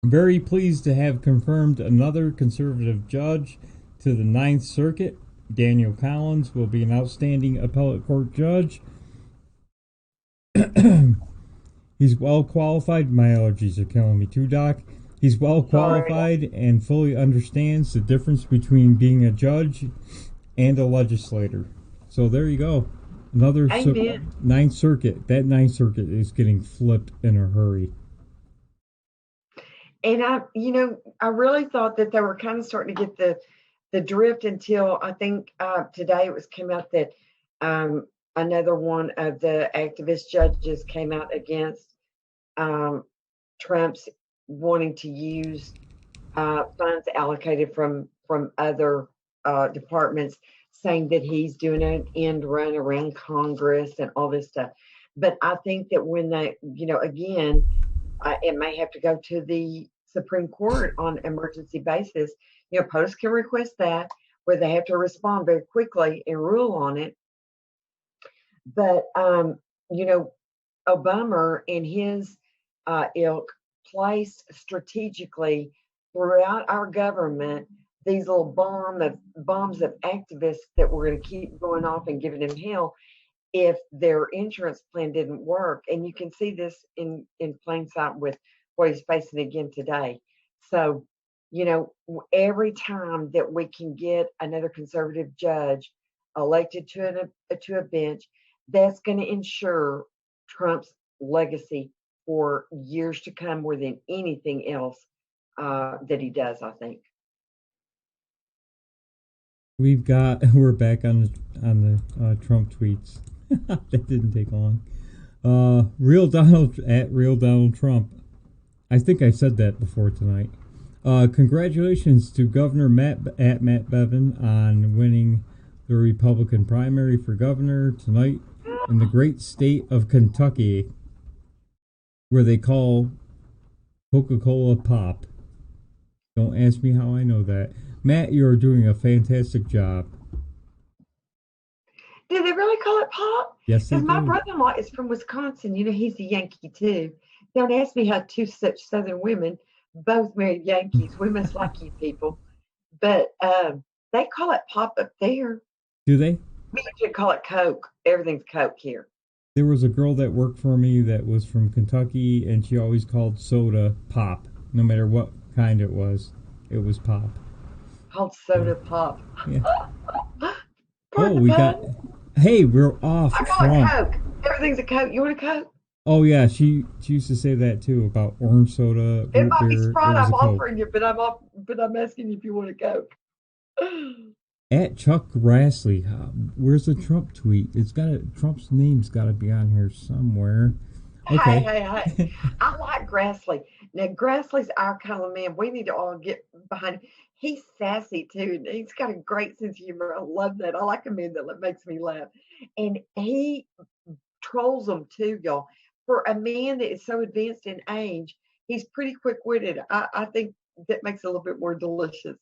I'm very pleased to have confirmed another conservative judge to the Ninth Circuit. Daniel Collins will be an outstanding appellate court judge. He's well qualified. My allergies are killing me too, Doc. He's well qualified and fully understands the difference between being a judge and a legislator. So there you go. Another Ninth Circuit. That Ninth Circuit is getting flipped in a hurry. And I really thought that they were kind of starting to get the drift until I think today it came out that another one of the activist judges came out against Trump's wanting to use funds allocated from other departments, saying that he's doing an end run around Congress and all this stuff. But I think that when they, again, it may have to go to the Supreme Court on emergency basis. POTUS can request that, where they have to respond very quickly and rule on it. But, Obama and his ilk placed strategically throughout our government these little bombs of activists that were going to keep going off and giving him hell if their insurance plan didn't work. And you can see this in plain sight with what he's facing again today. So, every time that we can get another conservative judge elected to a bench, that's going to ensure Trump's legacy for years to come more than anything else that he does, I think. We're back on the Trump tweets. That didn't take long. Real Donald Trump. I think I said that before tonight. Congratulations to Governor Matt Bevin on winning the Republican primary for governor tonight in the great state of Kentucky, where they call Coca-Cola Pop. Don't ask me how I know that. Matt, you are doing a fantastic job. Do they really call it pop? Yes, they do. Because my brother-in-law is from Wisconsin. He's a Yankee too. Don't ask me how two such Southern women both married Yankees. We must like you people. But they call it pop up there. Do they? We usually call it Coke. Everything's Coke here. There was a girl that worked for me that was from Kentucky, and she always called soda pop, no matter what kind it was. It was pop. Called soda pop. Yeah. Hey, we're off. I call it Coke. Everything's a Coke. You want a Coke? Oh yeah, she used to say that too about orange soda. It might be beer, Sprite I'm Coke. offering you, but I'm asking you if you want a Coke. At Chuck Grassley, where's the Trump tweet? Trump's name's got to be on here somewhere. Okay. Hey. I like Grassley. Now, Grassley's our kind of man. We need to all get behind him. He's sassy, too. And he's got a great sense of humor. I love that. I like a man that makes me laugh. And he trolls them, too, y'all. For a man that is so advanced in age, he's pretty quick-witted. I think that makes it a little bit more delicious.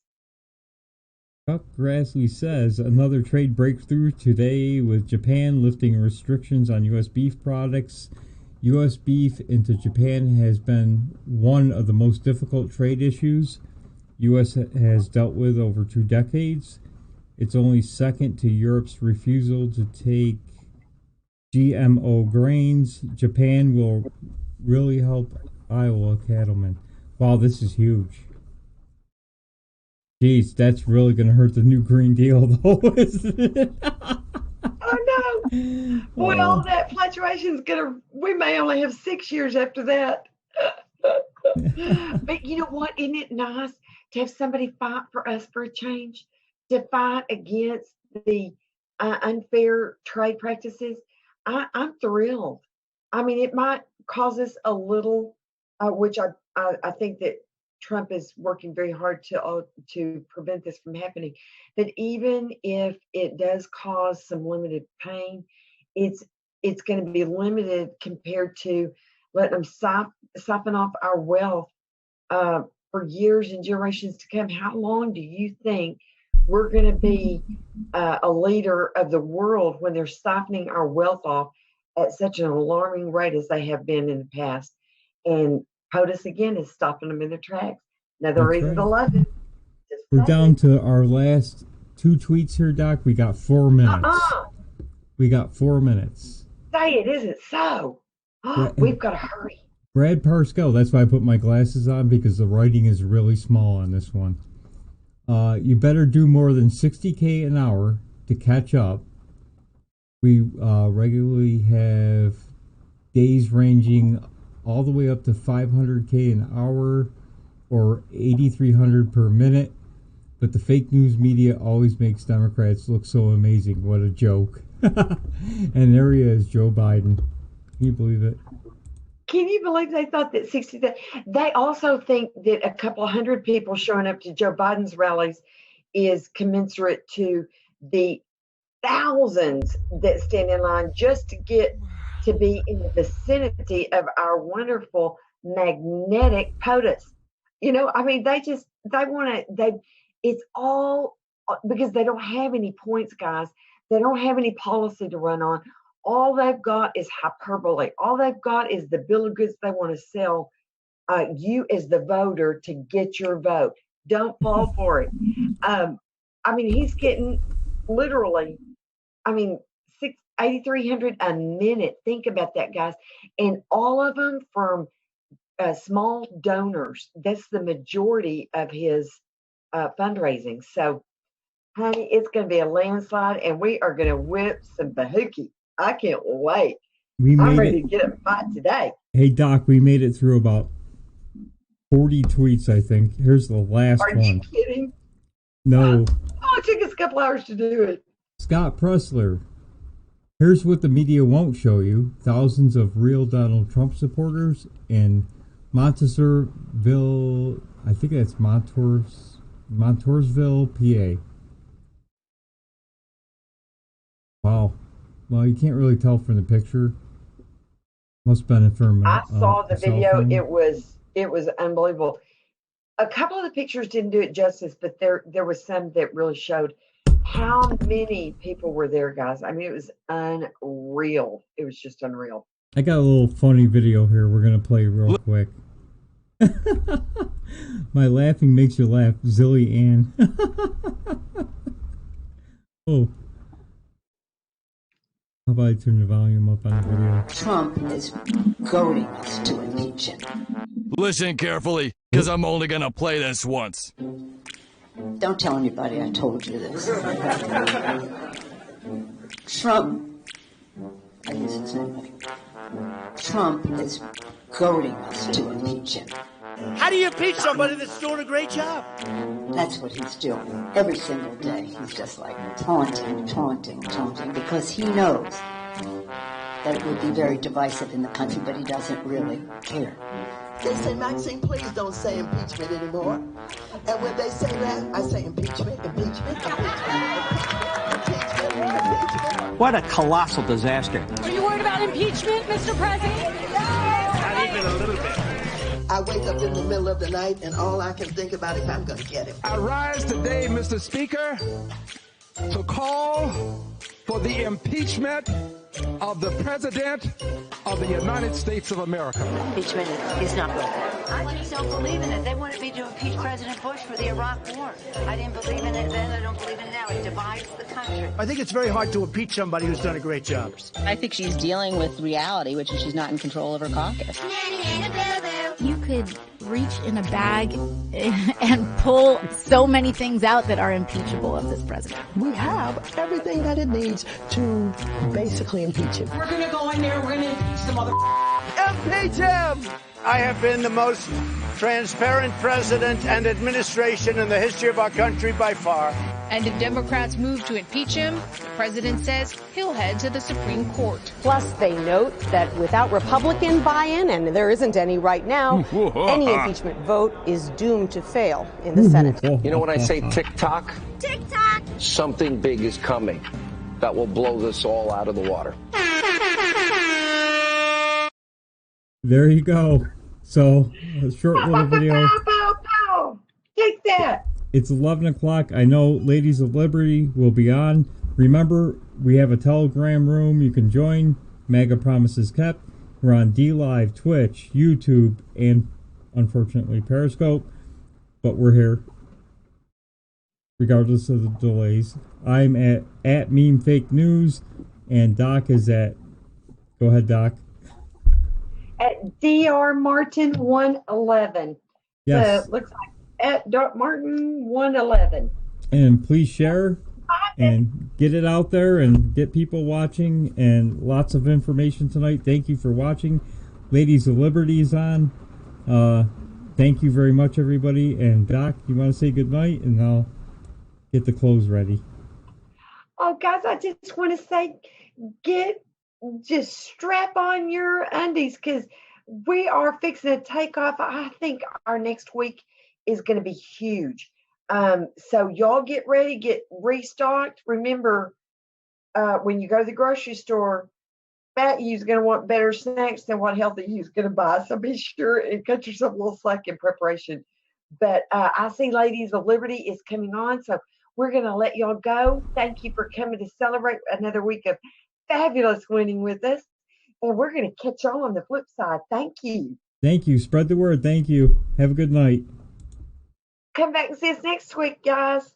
Chuck Grassley says another trade breakthrough today with Japan lifting restrictions on U.S. beef products. U.S. beef into Japan has been one of the most difficult trade issues U.S. has dealt with over 2 decades. It's only second to Europe's refusal to take GMO grains. Japan will really help Iowa cattlemen. Wow, this is huge. Jeez, that's really going to hurt the new Green Deal, though, isn't it? Oh, no. Boy, all that fluctuation's we may only have 6 years after that. But you know what? Isn't it nice to have somebody fight for us for a change? To fight against the unfair trade practices? I'm thrilled. I mean, it might cause us a little, which I think that Trump is working very hard to prevent this from happening. But even if it does cause some limited pain, it's going to be limited compared to letting them siphon off our wealth for years and generations to come. How long do you think we're going to be a leader of the world when they're siphoning our wealth off at such an alarming rate as they have been in the past? And POTUS again is stopping them in their tracks. Another reason to love it. We're down to our last 2 tweets here, Doc. We got 4 minutes. We got 4 minutes. Say it isn't so. We've got to hurry. Brad Parscale, that's why I put my glasses on, because the writing is really small on this one. You better do more than 60K an hour to catch up. We regularly have days ranging all the way up to 500K an hour or 8,300 per minute. But the fake news media always makes Democrats look so amazing. What a joke. And there he is, Joe Biden. Can you believe it? Can you believe they thought that 60? They also think that a couple of hundred people showing up to Joe Biden's rallies is commensurate to the thousands that stand in line just to get to be in the vicinity of our wonderful magnetic POTUS. I mean, it's all because they don't have any points, guys. They don't have any policy to run on. All they've got is hyperbole. All they've got is the bill of goods they want to sell you as the voter to get your vote. Don't fall for it. I mean, he's getting literally, I mean, 8,300 a minute. Think about that, guys. And all of them from small donors. That's the majority of his fundraising. So, honey, it's going to be a landslide, and we are going to whip some bahookie. I can't wait. I'm ready to get a fight today. Hey, Doc, we made it through about 40 tweets, I think. Here's the last one. Are you kidding? No. Oh, it took us a couple hours to do it. Scott Pressler. Here's what the media won't show you. Thousands of real Donald Trump supporters in Montoursville, I think that's Montoursville, PA. Wow. Well, you can't really tell from the picture. Must have been from I saw the video. phone. It was unbelievable. A couple of the pictures didn't do it justice, but there was some that really showed how many people were there, guys. I mean, it was unreal. It was just unreal. I got a little funny video here we're going to play real quick. My laughing makes you laugh, Zilly Ann. Oh. How about I turn the volume up on the video? Trump is goading us to impeach him. Listen carefully, because I'm only going to play this once. Don't tell anybody I told you this. Trump, I use his name. Trump is goading us to impeach him. How do you impeach somebody that's doing a great job? That's what he's doing. Every single day, he's just like taunting, because he knows that it would be very divisive in the country, but he doesn't really care. They say, Maxine, please don't say impeachment anymore. And when they say that, I say impeachment. What a colossal disaster. Are you worried about impeachment, Mr. President? Not even a little bit. I wake up in the middle of the night and all I can think about is I'm going to get him. I rise today, Mr. Speaker, to call for the impeachment of the President of the United States of America. Impeachment is not worth it. I just don't believe in it. They wanted me to impeach President Bush for the Iraq War. I didn't believe in it then. I don't believe in it now. It divides the country. I think it's very hard to impeach somebody who's done a great job. I think she's dealing with reality, which is she's not in control of her caucus. You could reach in a bag and pull so many things out that are impeachable of this president. We have everything that it needs to basically impeach him. We're going to go in there, we're going to impeach the mother... Impeach him! I have been the most transparent president and administration in the history of our country by far. And if Democrats move to impeach him, the president says he'll head to the Supreme Court. Plus, they note that without Republican buy-in, and there isn't any right now, any impeachment vote is doomed to fail in the Senate. You know when I say tick-tock? Tick-tock! Something big is coming that will blow this all out of the water. There you go. So, a short little video. Take that. It's 11 o'clock. I know Ladies of Liberty will be on. Remember, we have a Telegram room you can join. MAGA Promises Kept. We're on DLive, Twitch, YouTube, and unfortunately Periscope. But we're here, regardless of the delays. I'm at Meme Fake News, and Doc is at... Go ahead, Doc. At Dr. Martin 111. Yes. So it looks like at Dr. Martin 111. And please share and get it out there and get people watching, and lots of information tonight. Thank you for watching. Ladies of Liberty is on. Thank you very much, everybody. And Doc, you want to say goodnight, and I'll get the clothes ready. Oh, guys, I just want to say, just strap on your undies, because we are fixing to take off. I think our next week is going to be huge. So y'all get ready, get restocked. Remember, when you go to the grocery store, fat you's going to want better snacks than what healthy you's going to buy. So be sure and cut yourself a little slack in preparation. But I see Ladies of Liberty is coming on, so we're going to let y'all go. Thank you for coming to celebrate another week of fabulous winning with us. And we're going to catch y'all on the flip side. Thank you. Thank you. Spread the word. Thank you. Have a good night. Come back and see us next week, guys.